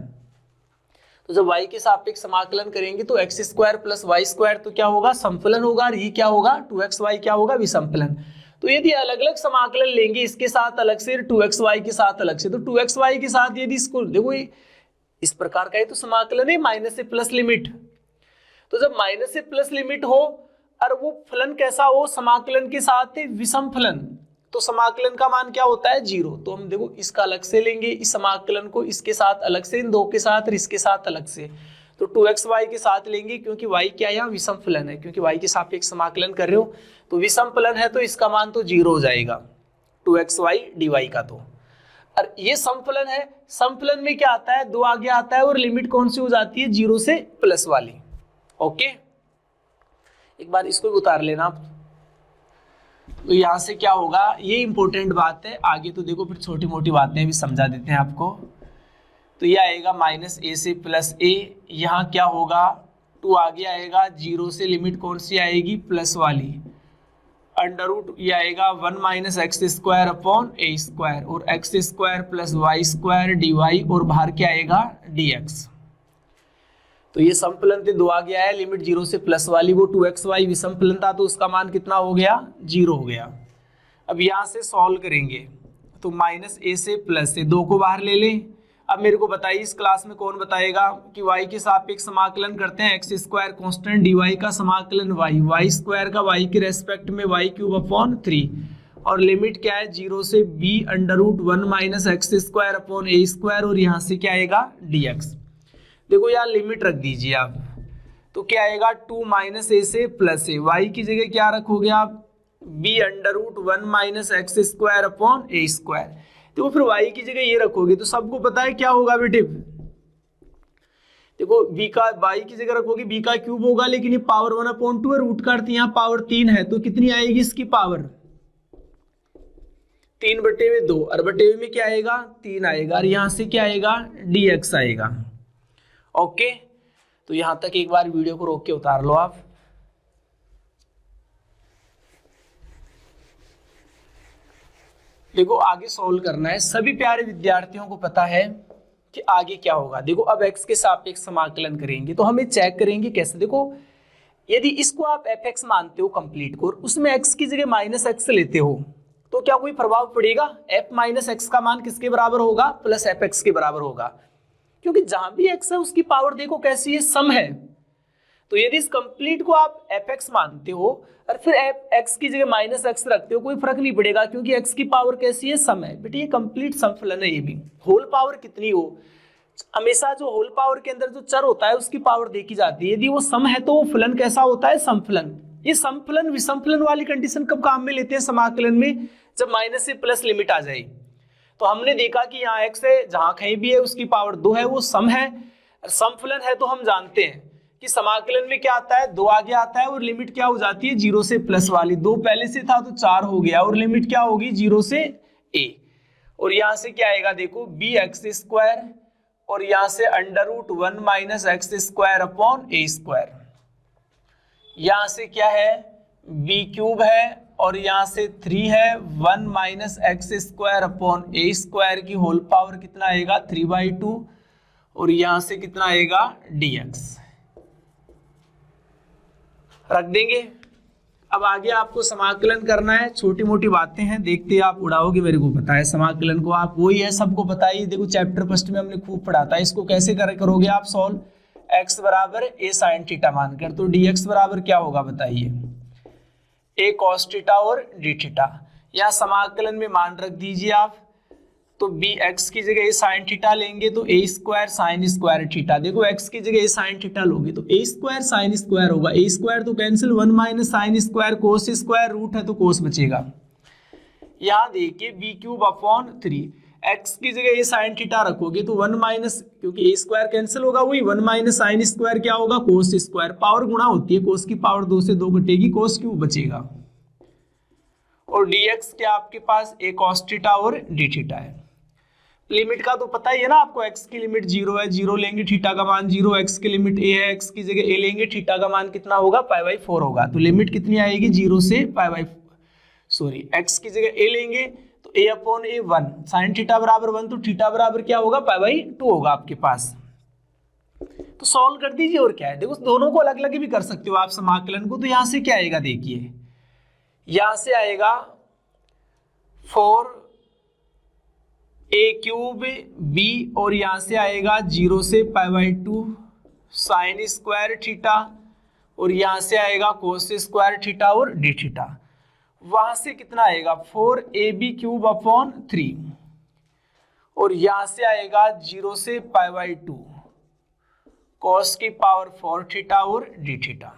Speaker 1: तो जब y के सापेक्ष समाकलन करेंगे तो x square plus y square तो क्या होगा, समफलन होगा, और ये क्या होगा, 2xy क्या होगा, विषमफलन। तो यदि अलग अलग समाकलन लेंगे, इसके साथ अलग से, 2xy के साथ अलग से, तो 2xy के साथ यदि इसको देखो ये इस प्रकार का है तो समाकलन है माइनस से प्लस लिमिट। तो जब माइनस से प्लस लिमिट हो और वो फलन कैसा हो, समाकलन के साथ है विषम फलन, तो समाकलन का मान क्या होता है, 0। तो हम देखो इसका अलग से लेंगे, इस समाकलन को इसके साथ अलग से, इन दो के साथ और इसके साथ अलग से। तो 2xy के साथ लेंगे क्योंकि y क्या यहाँ विषम फलन है, क्योंकि y के सापेक्ष समाकलन कर रहे हो तो विषम फलन है तो इसका मान तो 0 हो जाएगा 2xy dy का। तो और ये समफलन है, समफलन में क्या आता है, 2 आगे आता है और लिमिट कौन सी हो जाती है, 0 से प्लस वाली। ओके, एक बार इसको भी उतार लेना आप। तो यहाँ से क्या होगा, ये इंपॉर्टेंट बात है, आगे तो देखो फिर छोटी मोटी बातें भी समझा देते हैं आपको। तो ये आएगा माइनस ए से प्लस ए, यहाँ क्या होगा, 2 आगे आएगा, 0 से लिमिट कौन सी आएगी, प्लस वाली, अंडर रूट ये आएगा 1 minus x square upon a square, और x square plus y square d y, और बाहर क्या आएगा, डी एक्स। तो ये समफलन थे, 2 आगे आया, लिमिट 0 से प्लस वाली, वो 2xy विषम फलन था तो उसका मान कितना हो गया, 0 हो गया। अब यहाँ से सॉल्व करेंगे तो माइनस ए से प्लस से 2 को बाहर ले लें। अब मेरे को बताइए इस क्लास में कौन बताएगा कि y के सापेक्ष समाकलन करते हैं, एक्स स्क्वायर कॉन्स्टेंट dy का समाकलन y, वाई स्क्वायर का y के रेस्पेक्ट में y क्यूब अपॉन 3, और लिमिट क्या है 0 से b √1 minus x square upon a square, और यहाँ से क्या आएगा dx। देखो यार लिमिट रख दीजिए आप, तो क्या आएगा 2 माइनस ए से प्लस ए, y की जगह क्या रखोगे आप b √1 minus x square upon a square. देखो फिर y की जगह ये रखोगे तो सबको पता है क्या होगा बेटे, देखो b का y की जगह रखोगे b का क्यूब होगा, लेकिन ये पावर 1/2 है, रूट का अर्थ यहाँ पावर 3 है, तो कितनी आएगी इसकी पावर 3/2, और बटे में क्या आएगा 3 आएगा, और यहाँ से क्या आएगा dx आएगा। ओके, तो यहां तक एक बार वीडियो को रोक के उतार लो आप। देखो आगे सॉल्व करना है, सभी प्यारे विद्यार्थियों को पता है कि आगे क्या होगा। देखो अब x के सापेक्ष समाकलन करेंगे तो हमें चेक करेंगे कैसे। देखो यदि इसको आप fx मानते हो कंप्लीट को, उसमें x की जगह माइनस एक्स लेते हो तो क्या कोई प्रभाव पड़ेगा? f माइनस एक्स का मान किसके बराबर होगा? प्लस fx के बराबर होगा, क्योंकि जहां भी x है उसकी पावर देखो कैसी है, सम है। तो यदि इस कंप्लीट को आप fx मानते हो और फिर x की जगह माइनस एक्स रखते हो, कोई फर्क नहीं पड़ेगा, क्योंकि x की पावर कैसी है, सम है। बेटे ये कंप्लीट समफलन है, ये भी होल पावर कितनी हो, हमेशा जो होल पावर के अंदर जो चर होता है उसकी पावर देखी जाती है। यदि वो सम है तो वो फलन कैसा होता है, समफलन। ये समफलन विषमफलन वाली कंडीशन कब काम में लेते हैं समाकलन में, जब माइनस से प्लस लिमिट आ जाए। तो हमने देखा कि यहाँ x है, जहां कहीं भी है उसकी पावर 2 है, वो सम है। समफलन है तो हम जानते हैं कि समाकलन में क्या आता है, 2 आगे आता है और लिमिट क्या हो जाती है 0 से प्लस वाली। 2 पहले से था तो 4 हो गया, और लिमिट क्या होगी 0 से a, और यहां से क्या आएगा देखो bx², और यहां से √1 minus x square upon a square. यहां से क्या है b³ है, और यहां से 3 है 1 minus x square upon a square की होल पावर कितना आएगा 3/2, और यहां से कितना आएगा dx रख देंगे। अब आगे आपको समाकलन करना है, छोटी मोटी बातें हैं, देखते आप उड़ाओगे, मेरे को पता है समाकलन को आप वही है, सबको पता ही। देखो चैप्टर फर्स्ट में हमने खूब पढ़ा था, इसको कैसे करोगे आप सॉल्व, x बराबर a sin थीटा मानकर, तो dx बराबर क्या होगा बताइए, a cos थीटा और d थीटा। यहाँ समाकलन में मान रख दीजिए आप, तो bx की जगह a sin थीटा लेंगे तो a² sin स्क्वायर थीटा। देखो x की जगह a sin थीटा लोगे तो a² sin स्क्वायर होगा, a² तो cancel, 1 minus sin square cos square, root है तो cos बचेगा। यहाँ देखिए b³ अपॉन 3, x की जगह a sin थीटा रखोगे तो 1 माइनस, क्योंकि a² कैंसिल होगा, वही 1 माइनस sin स्क्वायर क्या होगा cos स्क्वायर, पावर गुणा होती है, cos की पावर 2 से 2 घटेगी, cos³ बचेगा। और dx क्या आपके पास a cos थीटा और d थीटा है। लिमिट का तो पता ही है ना आपको, x की लिमिट 0 है, 0 लेंगे थीटा का मान 0, x की लिमिट a है, x की जगह a लेंगे थीटा का मान कितना होगा π/4 होगा, तो लिमिट कितनी आएगी 0 से x की जगह a लेंगे तो a upon a 1, sin theta बराबर 1, तो थीटा बराबर क्या होगा π/2 होगा आपके पास। तो सॉल्व कर दीजिए, और क्या है, देखो दोनों को अलग अलग भी कर सकते हो आप समाकलन को। तो यहां से क्या आएगा देखिए, यहां से आएगा 4 a³ b, और यहां से आएगा 0 से π/2 sin स्क्वायर थीटा, और यहां से आएगा cos स्क्वायर थीटा और d थीटा। वहां से कितना आएगा 4ab³ अपॉन 3, और यहां से आएगा 0 से π/2 cos की पावर 4 थीटा और d थीटा।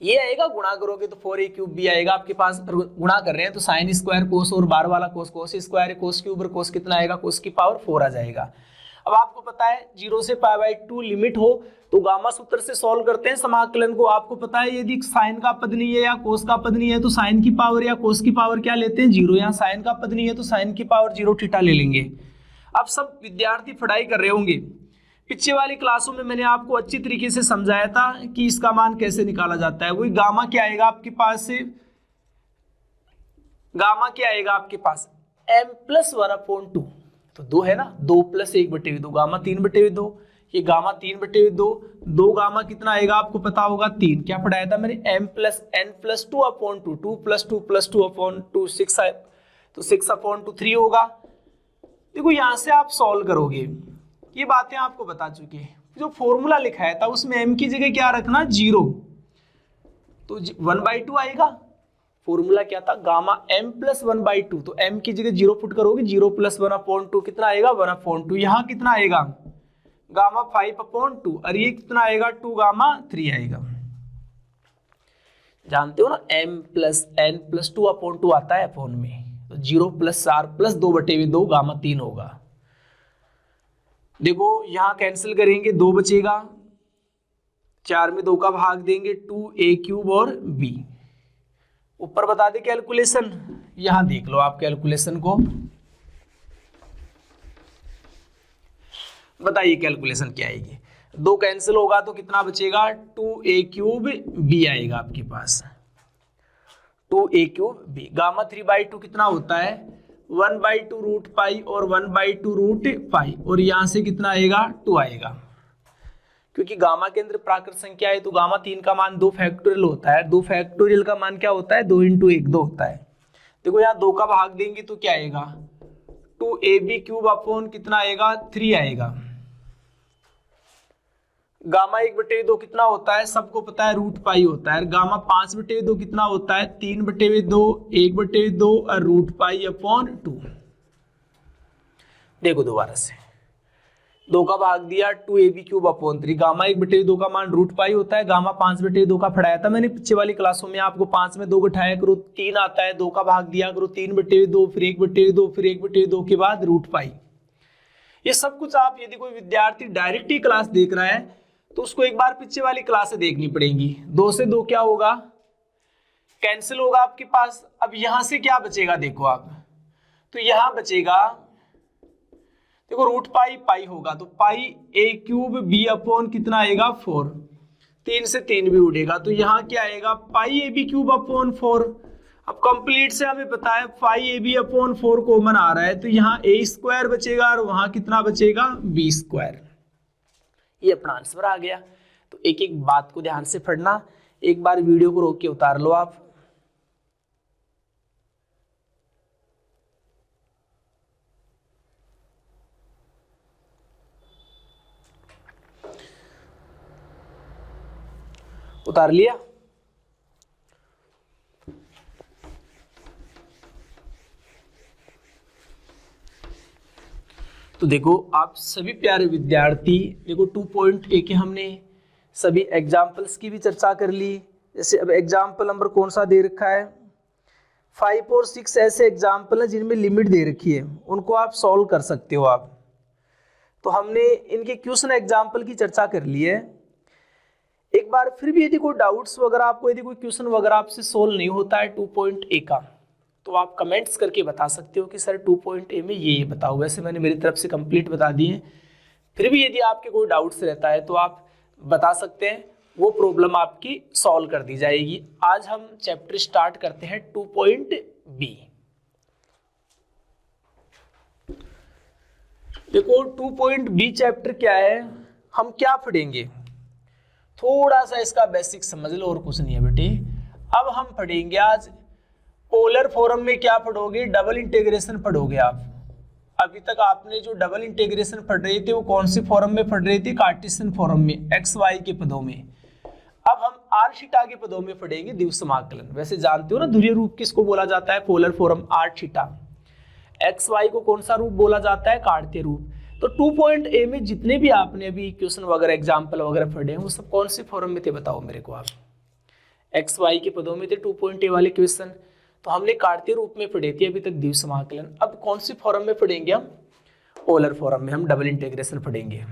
Speaker 1: ये आएगा, गुणा करोगे तो 4a³ आएगा आपके पास, गुणा कर रहे हैं तो sin स्क्वायर cos और बार वाला cos स्क्वायर cos³ और cos कितना आएगा, cos की पावर 4 आ जाएगा। अब आपको पता है 0 से π/2 लिमिट हो तो गामा सूत्र से सॉल्व करते हैं समाकलन को। आपको पता है यदि साइन का पद नहीं है या कोस का पद नहीं है तो साइन की पावर या कोस की पावर क्या लेते हैं 0, यहाँ साइन का पद नहीं है तो साइन की पावर 0 थीटा ले लेंगे। अब सब विद्यार्थी पढ़ाई कर रहे होंगे, पिछले वाली क्लासों में मैंने आपको अच्छी तरीके से समझाया था कि इसका मान कैसे निकाला जाता है। वही गामा क्या आएगा आपके पास से, गामा क्या आएगा आपके पास m+1/2, तो 2 है ना, 2 + 1/2, गामा 3/2, ये गामा 3/2, 2 गामा कितना आएगा आपको पता होगा 3, क्या पढ़ाया था मैंने, m+n+2/2, 2 + 2 + 2/2 6 है, तो 6/3 होगा। देखो यहां से आप सॉल्व करोगे, ये बातें आपको बता चुके हैं। जो फॉर्मूला लिखाया था उसमें m की जगह क्या रखना 0, तो 1/2 आएगा, फॉर्मूला क्या था, गामा m प्लस 1/2, तो m की जगह 0 पुट करोगे, 0 प्लस 1/2 कितना आएगा 1/2, यहाँ कितना आएगा गामा 5/2, और ये कितना आएगा 2 गामा 3 आएगा। जानते हो ना m प्लस n प्लस 2/2 आता है अपॉन में, तो 0 प्लस 4 प्लस 2/2 गामा 3 होगा। देखो यहाँ कैंसिल करेंगे, 2 बचेगा, 4 में 2 का भाग देंगे, 2a³ और b। ऊपर बता दे कैलकुलेशन, यहां देख लो आप कैलकुलेशन को, बताइए कैलकुलेशन क्या आएगी। 2 कैंसिल होगा तो कितना बचेगा 2a³ b आएगा आपके पास, 2a³ b। गामा 3/2 कितना होता है 1/2 रूट पाई और 1/2 रूट पाई, और यहां से कितना आएगा 2 आएगा, क्योंकि गामा के अंदर प्राकृत संख्या है तो गामा 3 का मान 2 फैक्टोरियल होता है, 2 फैक्टोरियल का मान क्या होता है 2 × 1 2 होता है। देखो यहाँ 2 का भाग देंगे तो क्या आएगा 2ab³ अपॉन कितना आएगा 3 आएगा। गामा 1/2 कितना होता है सबको पता है रूट पाई होता है, गामा 5/2 कितना होता है 3/2 1/2 और रूट पाई अपॉन 2। देखो दोबारा से 2 का भाग दिया 2ab³ अपॉन 3, गामा 1/2 का मान रूट पाई होता है, गामा 5/2 का पढ़ाया था मैंने पीछे वाली क्लासों में आपको, 5 में 2 घटाया करो 3 आता है, 2 का भाग दिया करो 3/2 फिर 1/2 फिर 1/2 के बाद रूट पाई। ये सब कुछ आप यदि कोई विद्यार्थी डायरेक्ट ही क्लास देख रहा है तो उसको एक बार पीछे वाली क्लास से देखनी पड़ेगी। 2 से 2 क्या होगा कैंसिल होगा आपके पास। अब यहां से क्या बचेगा देखो आप, तो यहां बचेगा देखो रूट पाई पाई होगा तो पाई a³ b अपॉन कितना आएगा 4, 3 से 3 भी उड़ेगा तो यहाँ क्या आएगा पाई ab³ अपॉन 4। अब कंप्लीट से हमें पता है पाई ab अपॉन 4 कॉमन आ रहा है तो यहाँ a² बचेगा और वहां कितना बचेगा b²। ये अपना आंसर आ गया। तो एक एक बात को ध्यान से पढ़ना, एक बार वीडियो को रोक के उतार लो आप। उतार लिया। तो देखो आप सभी प्यारे विद्यार्थी, देखो 2.a के हमने सभी एग्जाम्पल्स की भी चर्चा कर ली। जैसे अब एग्जाम्पल नंबर कौन सा दे रखा है 5 और 6 ऐसे एग्जाम्पल हैं जिनमें लिमिट दे रखी है, उनको आप सॉल्व कर सकते हो आप। तो हमने इनके क्वेश्चन एग्जाम्पल की चर्चा कर ली है। एक बार फिर भी यदि कोई डाउट्स वगैरह आपको, यदि कोई क्वेश्चन वगैरह आपसे सोल्व नहीं होता है 2.a का, तो आप कमेंट्स करके बता सकते हो कि सर 2.a में ये बताओ। वैसे मैंने मेरी तरफ से कंप्लीट बता दिए, फिर भी यदि आपके कोई डाउट्स रहता है तो आप बता सकते हैं, वो प्रॉब्लम आपकी सॉल्व कर दी जाएगी। आज हम चैप्टर स्टार्ट करते हैं 2.b। देखो 2.b चैप्टर क्या है, हम क्या पढ़ेंगे, थोड़ा सा इसका बेसिक समझ लो और कुछ नहीं है बेटे। अब हम पढ़ेंगे आज पोलर फॉर्म में क्या पढ़ोगे, डबल इंटीग्रेशन पढ़ोगे आप। अभी तक आपने जो डबल इंटीग्रेशन पढ़ रहे थे वो कौन से फॉर्म में पढ़ रहे थे, कार्टेशियन फॉर्म में, एक्स वाई के पदों में। अब हम आर थीटा के पदों में पढ़ेंगे द्विव समाकलन। वैसे जानते हो ना ध्रुवीय रूप किसको बोला जाता है, polar form r theta. X y को कौन सा रूप बोला जाता है, कार्तीय रूप। तो 2.a में जितने भी आपने अभी क्वेश्चन वगैरह एग्जाम्पल वगैरह पढ़े हैं वो सब कौन से फॉर्म में थे बताओ मेरे को आप। एक्स वाई के पदों में थे 2.a वाले क्वेश्चन, तो हमने कार्तीय रूप में पढ़े थे अभी तक द्विव समाकलन। अब कौन सी फॉर्म में पढ़ेंगे हम, पोलर फॉर्म में हम डबल इंटीग्रेशन पढ़ेंगे।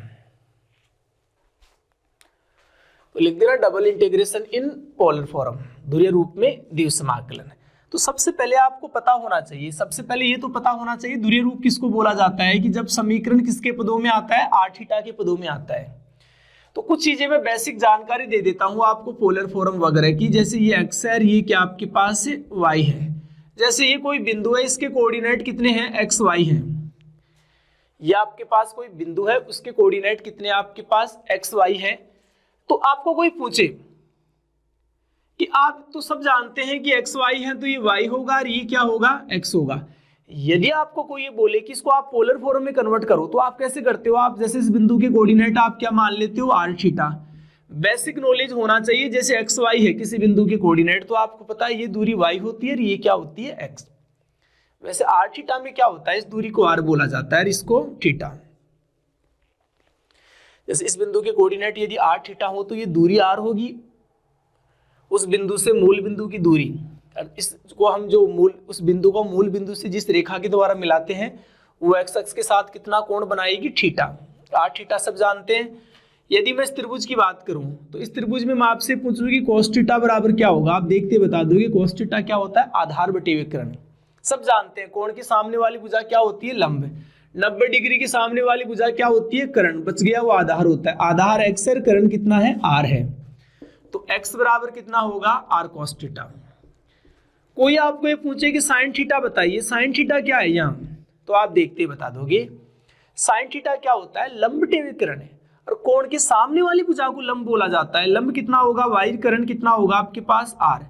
Speaker 1: तो लिख देना double integration in polar form, ध्रुवीय रूप में द्विव समाकलन। तो सबसे पहले आपको पता होना चाहिए, सबसे पहले ये तो पता होना चाहिए ध्रुवीय रूप किसको बोला जाता है, कि जब समीकरण किसके पदों में आता है, आर थीटा के पदों में आता है। तो कुछ चीजें मैं बेसिक जानकारी दे देता हूं आपको पोलर फॉर्म वगैरह की। जैसे ये एक्स है, ये क्या आपके पास वाई है। जैसे ये कोई बिंदु है, इसके कोऑर्डिनेट कितने हैं, एक्स वाई हैं। ये आपके पास कोई बिंदु है, उसके कोऑर्डिनेट कितने आपके पास, एक्स वाई है। तो आपको कोई पूछे कि आप तो सब जानते हैं कि एक्स वाई है तो ये वाई होगा और ये क्या होगा, एक्स होगा। यदि आपको कोई ये बोले कि इसको आप पोलर फॉर्म में कन्वर्ट करो तो आप कैसे करते हो, आप जैसे इस बिंदु के कोऑर्डिनेट आप क्या मान लेते हो, आर थीटा। बेसिक नॉलेज होना चाहिए। जैसे एक्स वाई है किसी बिंदु के कोऑर्डिनेट, तो आपको पता है ये दूरी वाई होती है और ये क्या होती है एक्स। वैसे आर थीटा में क्या होता है, इस दूरी को आर बोला जाता है और इसको थीटा। जैसे इस बिंदु के कोऑर्डिनेट यदि आर थीटा हो तो ये दूरी आर होगी, उस बिंदु से मूल बिंदु की दूरी, इसको हम जो मूल उस बिंदु को मूल बिंदु से जिस रेखा के द्वारा मिलाते हैं वो एक्स अक्ष के साथ कितना कोण बनाएगी, थीटा। आर थीटा सब जानते हैं। यदि मैं इस त्रिभुज की बात करूं तो इस त्रिभुज में मैं आपसे पूछूंगी कोस थीटा बराबर क्या होगा, आप देखते बता दोगे। कोस थीटा क्या होता है, आधार बटे विकर्ण। सब जानते हैं कोण के सामने वाली भुजा क्या होती है, लंब। 90 डिग्री के सामने वाली भुजा क्या होती है, कर्ण। बच गया वो आधार होता है। आधार एक्स है, कर्ण कितना है, आर है। तो एक्स बराबर कितना होगा, आर कोस थीटा। कोई आपको ये पूछे कि साइन थीटा बताइए, साइन थीटा क्या है यहाँ, तो आप देखते बता दोगे। साइन थीटा क्या होता है, लंब बटे विकर्ण है और कोण के सामने वाली भुजा को लंब बोला जाता है। लंब कितना होगा, वाई, कर्ण कितना होगा आपके पास, आर।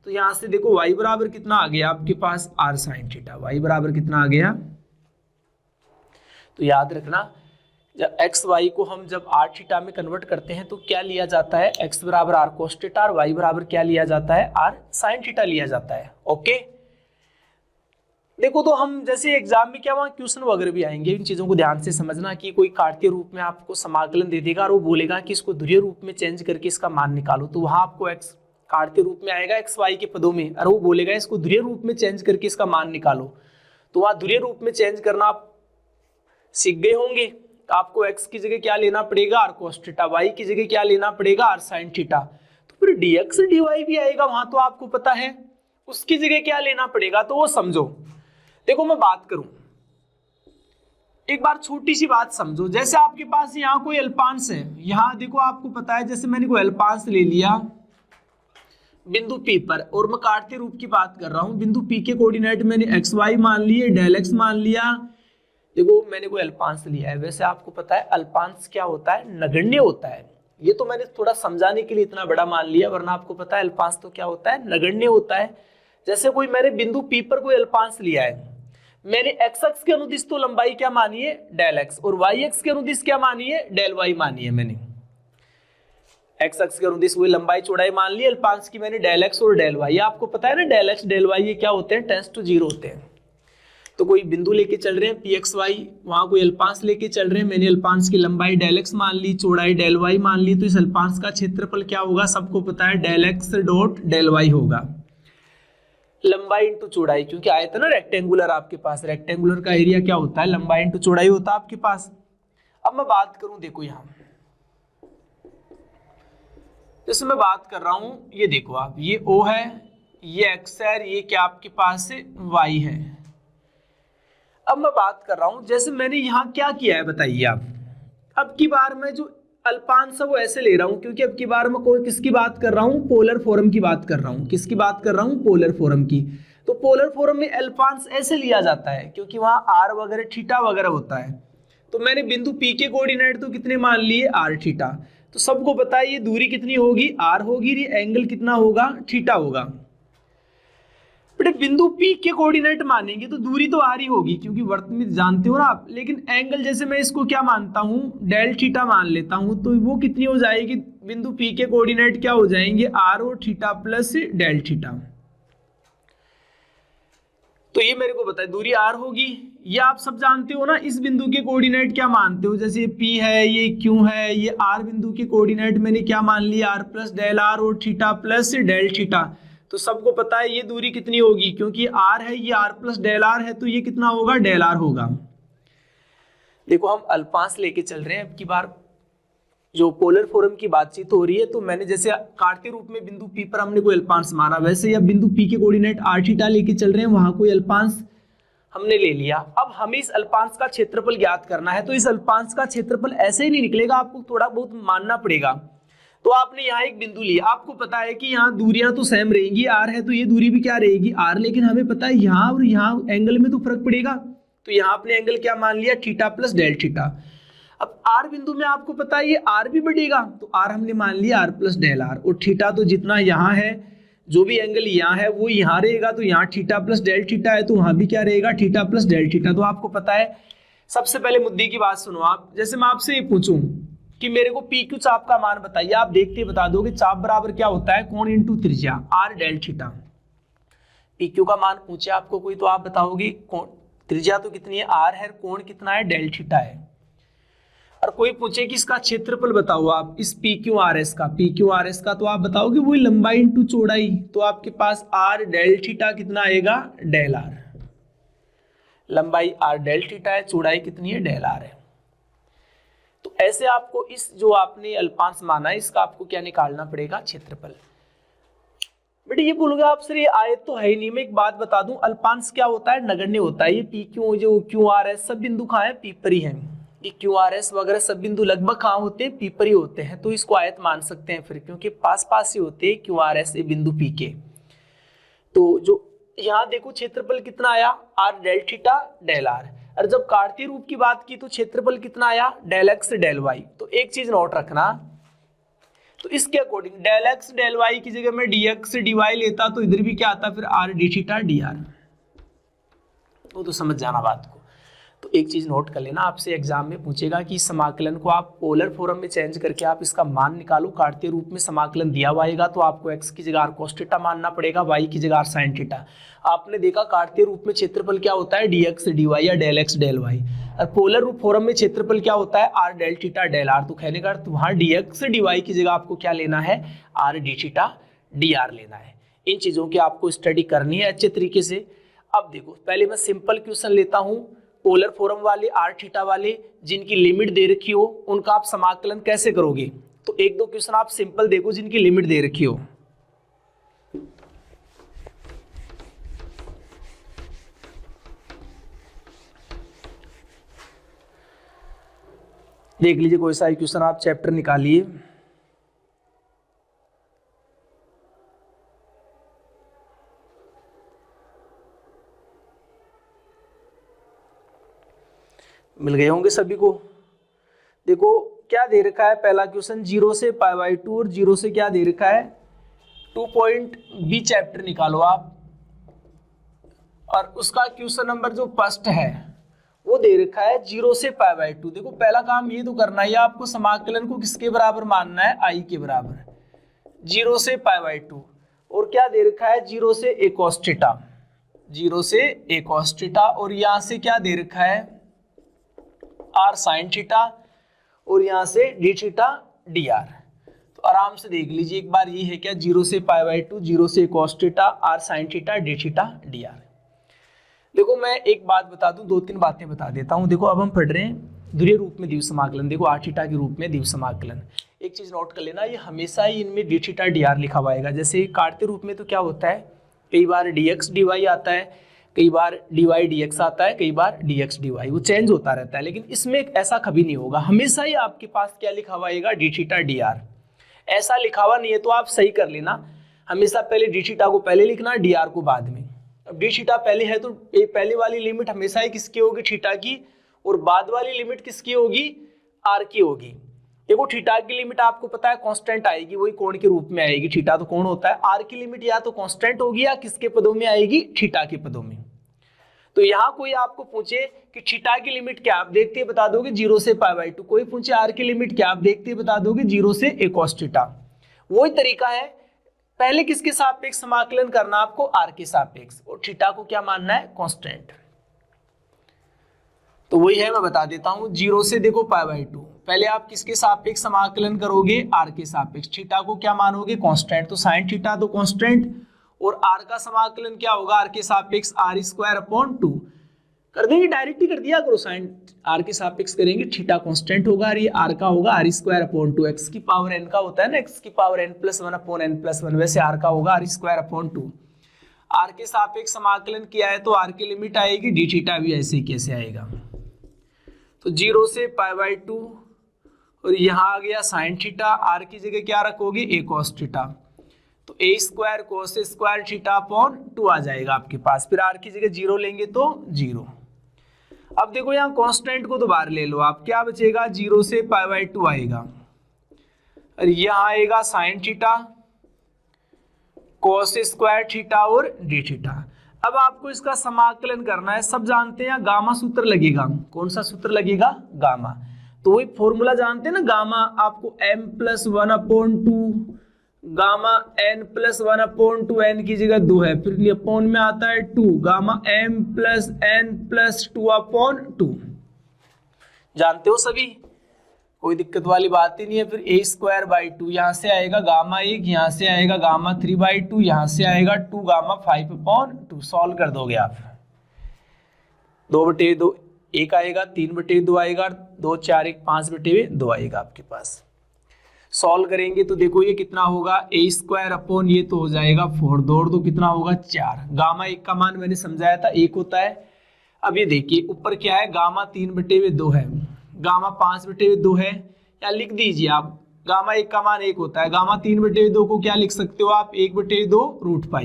Speaker 1: तो यहां से देखो वाई बराबर कितना आ गया आपके पास, आर साइन थीटा। वाई बराबर कितना आ गया, तो याद रखना जब एक्स वाई को हम जब आर थीटा में कन्वर्ट करते हैं तो क्या लिया जाता है, एक्स बराबर आर कोस थीटा और वाई बराबर क्या लिया जाता है, आर साइन थीटा लिया जाता है। ओके, देखो तो हम जैसे एग्जाम में क्या वहाँ क्वेश्चन वगैरह भी आएंगे, इन चीजों को ध्यान से समझना कि कोई कार्तीय रूप में आपको समाकलन दे देगा और वो बोलेगा कि इसको ध्रुवीय रूप में चेंज करके इसका मान निकालो, तो वहां आपको एक्स कार्तीय रूप में आएगा एक्स वाई के पदों में, और वो बोलेगा इसको ध्रुवीय रूप में चेंज करके इसका मान निकालो। तो वहां ध्रुवीय रूप में चेंज करना आप सीख गए होंगे। आपको x की जगह क्या लेना पड़ेगा, आर कोस थीटा, y की जगह क्या लेना पड़ेगा, आर साइन थीटा। तो फिर dx dy भी आएगा वहां, तो आपको पता है उसकी जगह क्या लेना पड़ेगा, तो वो समझो। देखो मैं बात करूं, एक बार छोटी सी बात समझो। जैसे आपके पास यहाँ कोई अल्पांश है, यहाँ देखो आपको पता है जैसे मैंने कोई अल्पांश ले लिया बिंदु P पर, और मैं काटते रूप की बात कर रहा हूं। बिंदु P के कोऑर्डिनेट मैंने एक्स वाई मान लिए, डेल एक्स मान लिया। देखो मैंने कोई अल्पांश लिया है। वैसे आपको पता है अल्पांश क्या होता है, नगण्य होता है। ये तो मैंने थोड़ा समझाने के लिए इतना बड़ा मान लिया, वरना आपको पता है अल्पांश तो क्या होता है, नगण्य होता है। जैसे कोई मैंने बिंदु P पर कोई अल्पांश लिया है, मैंने x अक्ष के अनुदिश तो लंबाई क्या मानी है, डेल x, और y अक्ष के अनुदिश क्या मानी है, डेल y मानी है। मैंने x अक्ष के अनुदिश वही लंबाई चौड़ाई मान ली, अल्पांश की मैंने डेल x और डेल y। आपको पता है ना डेल x डेल y ये क्या होते हैं, टेंस टू 0 होते हैं। तो कोई बिंदु लेके चल रहे हैं pxy, वहां कोई अल्पांश लेके चल रहे हैं, मैंने अल्पांश की लंबाई डेल x मान ली, चौड़ाई डेल y मान ली, तो इस अल्पांश का क्षेत्रफल क्या होगा, सबको पता है del x dot del y होगा। लंबाई इंटू चौड़ाई, क्योंकि आया था ना रेक्टेंगुलर, आपके पास रेक्टेंगुलर का एरिया क्या होता है, लंबाई इंटू चौड़ाई होता है आपके पास। अब मैं बात करूं, देखो यहां जैसे मैं बात कर रहा हूं, ये देखो आप, ये O है, ये x है, ये क्या आपके पास है, y है। अब मैं बात कर रहा हूं, जैसे मैंने यहां क्या किया है बताइए आप। अब की बार मैं जो अल्पांश है वो ऐसे ले रहा हूं, क्योंकि अब की बार मैं कोई किसकी बात कर रहा हूं, पोलर फॉर्म की बात कर रहा हूं। किसकी बात कर रहा हूं, पोलर फॉर्म की। तो पोलर फॉर्म में अल्पांश ऐसे लिया जाता है क्योंकि वहां आर वगैरह थीटा वगैरह होता है। तो मैंने बिंदु P के कोऑर्डिनेट तो कितने मान लिए, आर थीटा। तो सबको पता है ये दूरी कितनी होगी, आर होगी, ये एंगल कितना होगा, थीटा होगा। बेटे बिंदु P के कोऑर्डिनेट मानेंगे तो दूरी तो आर ही होगी, क्योंकि वृत्त में जानते हो ना आप। लेकिन एंगल जैसे मैं इसको क्या मानता हूं, डेल थीटा मान लेता हूं, तो वो कितनी हो जाएगी, बिंदु P के कोऑर्डिनेट क्या हो जाएंगे, आर और थीटा प्लस डेल थीटा। तो ये मेरे को पता है दूरी आर होगी, ये आप सब जानते हो ना। इस बिंदु के कोऑर्डिनेट क्या मानते हो, जैसे P है, ये Q है, ये R बिंदु के कोऑर्डिनेट मैंने क्या मान लिया, आर प्लस डेल आर और थीटा प्लस डेल थीटा। तो सबको पता है ये दूरी कितनी होगी, क्योंकि आर है, ये आर प्लस डेल आर है, तो ये कितना होगा, डेल आर होगा। देखो हम अल्पांश लेके चल रहे हैं। अब की बार जो पोलर फॉर्म की बातचीत हो रही है, तो मैंने जैसे कार्तीय रूप में बिंदु P पर हमने कोई अल्पांश माना, वैसे अब बिंदु P के कोऑर्डिनेट आर थीटा लेके चल रहे हैं, वहां कोई अल्पांश हमने ले लिया। अब हमें इस अल्पांश का क्षेत्रफल ज्ञात करना है। तो इस अल्पांश का क्षेत्रफल ऐसे ही नहीं निकलेगा, आपको थोड़ा बहुत मानना पड़ेगा। तो आपने यहाँ एक बिंदु लिया, आपको पता है कि यहाँ दूरियां तो सेम रहेंगी, आर है तो ये दूरी भी क्या रहेगी, आर। लेकिन हमें पता है यहाँ और यहाँ एंगल में तो फर्क पड़ेगा, तो यहाँ आपने एंगल क्या मान लिया, थीटा प्लस डेल थीटा। अब आर बिंदु में आपको पता है ये आर भी बढ़ेगा, तो आर हमने मान लिया आर प्लस डेल आर, और थीटा तो जितना यहाँ है, जो भी एंगल यहाँ है वो यहाँ रहेगा, तो यहाँ थीटा प्लस डेल थीटा है, तो वहां भी क्या रहेगा, थीटा प्लस डेल थीटा। तो आपको पता है, सबसे पहले मुद्दे की बात सुनो आप। जैसे मैं आपसे ये पूछूं कि मेरे को पी क्यू चाप का मान बताइए, आप देखते बता दोगे चाप बराबर क्या होता है, कोण इंटू त्रिज्या r del theta. P q का मान पूछे आपको कोई तो आप बताओगे कोण, त्रिज्या तो कितनी है आर है, कोण कितना है डेल थीटा है। और कोई पूछे कि इसका क्षेत्रफल बताओ आप इस पी क्यू आर एस का, पी क्यू आर एस का, तो आप बताओगे वही लंबाई इंटू चौड़ाई, तो आपके पास आर डेल थीटा कितना आएगा डेल आर, लंबाई आर डेल थीटा है, चौड़ाई कितनी है डेल आर है। तो ऐसे आपको इस जो आपने अल्पांश माना है इसका आपको क्या निकालना पड़ेगा, क्षेत्रफल। बेटे ये बोलोगे आप सर ये आयत तो है ही नहीं, मैं एक बात बता दूं अल्पांश क्या होता है, नगण्य होता है। ये पी क्यू जो क्यू आर एस सब बिंदु कहाँ है, पी पर ही है, ये क्यू आर एस वगैरह सब बिंदु लगभग कहाँ होते हैं, पी पर ही होते हैं, तो इसको आयत मान सकते हैं फिर, क्योंकि पास पास ही होते हैं क्यू आर एस ये बिंदु पी के। तो जो यहाँ देखो क्षेत्रफल कितना आया r del theta del r, और जब कार्तीय रूप की बात की तो क्षेत्रफल कितना आया डेल एक्स डेल वाई। तो एक चीज नोट रखना, तो इसके according del x del y की जगह में डी एक्स डी वाई लेता तो इधर भी क्या आता फिर R D theta d are, तो समझ जाना बात को। तो एक चीज नोट कर लेना, आपसे एग्जाम में पूछेगा कि समाकलन को आप पोलर फॉर्म में चेंज करके आप इसका मान निकालो। कार्तीय रूप में समाकलन दिया हुआ आएगा तो आपको x की जगह cos थीटा मानना पड़ेगा, y की जगह sin थीटा। आपने देखा कार्तीय रूप में क्षेत्रफल क्या होता है dx dy या डेल x डेल y, और पोलर रूप फॉर्म में क्षेत्रफल क्या होता है r del theta del r। तो कहने का वहां dx dy की जगह आपको क्या लेना है r d थीटा dr लेना है। इन चीजों की आपको स्टडी करनी है अच्छे तरीके से। अब देखो पहले मैं सिंपल क्वेश्चन लेता हूं, पोलर फॉर्म वाले आर थीटा वाले जिनकी लिमिट दे रखी हो उनका आप समाकलन कैसे करोगे। तो एक दो क्वेश्चन आप सिंपल देखो जिनकी लिमिट दे रखी हो। देख लीजिए कोई सा क्वेश्चन आप चैप्टर निकालिए। मिल गए होंगे सभी को। देखो क्या दे रखा है, पहला क्वेश्चन 0 से पाई बाई 2 और 0 से क्या दे रखा है 2 पॉइंट बी चैप्टर निकालो आप, और उसका क्वेश्चन नंबर जो फर्स्ट है वो दे रखा है 0 से पाई बाई 2। देखो पहला काम ये तो करना है आपको समाकलन को किसके बराबर मानना है, आई के बराबर, 0 से पाई बाई 2, और क्या दे रखा है 0 से a cos थीटा, 0 से a cos थीटा, और यहाँ से क्या दे रखा है आर साइन थीटा, और यहां से डी थीटा डी आर। तो आराम से देख लीजिए एक बार, ये है क्या 0 से पाई बाई 2, 0 से cos theta, r sine theta, d theta d r. देखो मैं एक बात बता दूं, 2-3 बातें बता देता हूं। देखो अब हम पढ़ रहे हैं ध्रुवीय रूप में द्विव समाकलन, देखो आर थीटा के रूप में द्विव समाकलन। एक चीज नोट कर लेना, ये हमेशा ही इनमें डी थीटा डी आर लिखा हुआ आएगा। जैसे कार्तीय रूप में तो क्या होता है कई बार डी एक्स डी वाई आता है, कई बार dy dx आता है, कई बार dx dy, वो चेंज होता रहता है। लेकिन इसमें ऐसा कभी नहीं होगा, हमेशा ही आपके पास क्या लिखा हुआ आएगा डी थीटा डी आर। ऐसा लिखा हुआ नहीं है तो आप सही कर लेना, हमेशा पहले डी थीटा को पहले लिखना, डी आर को बाद में। अब डी थीटा पहले है तो पहले वाली लिमिट हमेशा ही किसकी होगी थीटा की, और बाद वाली लिमिट किसकी होगी आर की होगी। देखो थीटा की लिमिट आपको पता है कांस्टेंट आएगी, वही कोण के रूप में आएगी, थीटा तो कोण होता है। आर की लिमिट या तो कांस्टेंट होगी या किसके पदों में आएगी, थीटा के पदों में। तो यहाँ कोई आपको पूछे कि थीटा की लिमिट क्या, आप देखते बता दोगे 0 से पाई बाई 2। कोई पूछे आर की लिमिट क्या, आप देखते बता दोगे 0 से a cos थीटा। वही तरीका है, पहले किसके सापेक्ष समाकलन करना आपको, आर के सापेक्ष, और थीटा को क्या मानना है कांस्टेंट। तो वही है मैं बता देता हूं, 0 से देखो पाई बाई 2, पहले आप किसके सापेक्ष समाकलन करोगे आर के सापेक्ष, थीटा को क्या मानोगे कांस्टेंट, तो साइन थीटा तो कांस्टेंट, और आर का समाकलन क्या होगा आर के सापेक्ष आर स्क्वायर अपॉन 2 कर देंगे, डायरेक्ट ही कर दिया करो, साइन आर के सापेक्ष करेंगे, थीटा कांस्टेंट होगा और ये आर का होगा आर स्क्वायर अपॉन 2, एक्स की पावर एन का होता है ना, एक्स की power n plus 1 upon n plus 1, वैसे आर का होगा आर स्क्वायर अपॉन 2। आर के सापेक्ष समाकलन किया है तो आर की लिमिट आएगी, डी थीटा भी ऐसे ही कैसे आएगा, तो 0 से पाई बाई 2, और यहाँ आ गया साइन थीटा, आर की जगह क्या रखोगे a cos थीटा, तो a square cos square theta upon 2 आ जाएगा आपके पास, फिर r की जगह 0 लेंगे तो 0। अब देखो यहाँ कांस्टेंट को दोबारा ले लो आप, क्या बचेगा 0 से पाई बाई 2 आएगा, और यहाँ आएगा sine theta, cos square theta और d थीटा। अब आपको इसका समाकलन करना है, सब जानते हैं गामा सूत्र लगेगा, कौन सा सूत्र लगेगा गामा। तो वही फॉर्मूला जानते हैं ना, गामा आपको m+1/2, गामा n+1/2, n की जगह 2 है, फिर अपॉन में आता है 2, गामा m+n+2/2। जानते हो सभी, कोई दिक्कत वाली बात ही नहीं है। फिर a²/2 यहाँ से आएगा गामा 1, यहाँ से आएगा गामा 3/2, यहाँ से आएगा 2 गामा 5/2। सॉल्व कर दोगे आप, 2/2 1 आएगा, 3/2 आएगा, 2 4 1 5/2 आएगा आपके पास। सॉल्व करेंगे तो देखो ये कितना होगा, a² ये तो हो जाएगा 4, 2 कितना होगा 4। गामा 1 का मान मैंने समझाया था 1 होता है। अब ये देखिए ऊपर क्या है, गामा 3/2 है, गामा 5/2 है, या लिख दीजिए आप, गामा 1 का मान 1 होता है, गामा 3/2 को क्या लिख सकते हो आप, 1/2√π,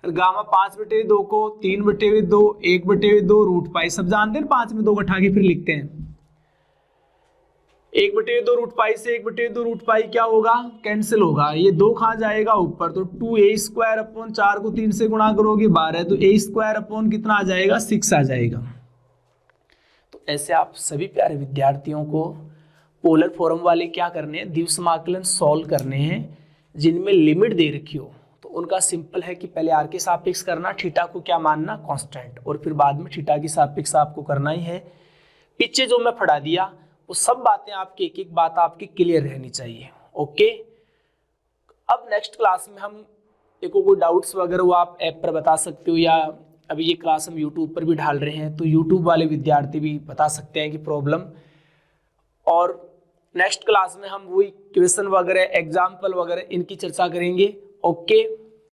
Speaker 1: गामा 5/2 को 3/2, 1/2√π, सब जानते हैं 5 में 2 घटा के फिर लिखते हैं। 1/2√π से 1/2√π क्या होगा, कैंसिल होगा, ये 2 कहाँ जाएगा ऊपर, तो 2a²/4 को 3 से गुणा करोगे 12, तो a² कितना आ जाएगा 6 आ जाएगा। तो ऐसे आप सभी प्यारे विद्यार्थियों को पोलर फॉर्म वाले क्या करने हैं, द्विव समाकलन सॉल्व करने हैं, जिनमें लिमिट दे रखी हो। तो उनका सिंपल है कि पहले r के सापेक्ष करना, थीटा को क्या मानना कांस्टेंट, और फिर बाद में थीटा के सापेक्ष आपको करना ही है। पीछे जो मैं पढ़ा दिया वो सब बातें आपकी, एक एक बात आपकी क्लियर रहनी चाहिए। ओके, अब नेक्स्ट क्लास में हम देखो कोई डाउट्स वगैरह वो आप ऐप पर बता सकते हो, या अभी ये क्लास हम यूट्यूब पर भी डाल रहे हैं, तो यूट्यूब वाले विद्यार्थी भी बता सकते हैं कि प्रॉब्लम। और नेक्स्ट क्लास में हम वही क्वेश्चन वगैरह, एग्जाम्पल वगैरह इनकी चर्चा करेंगे। ओके।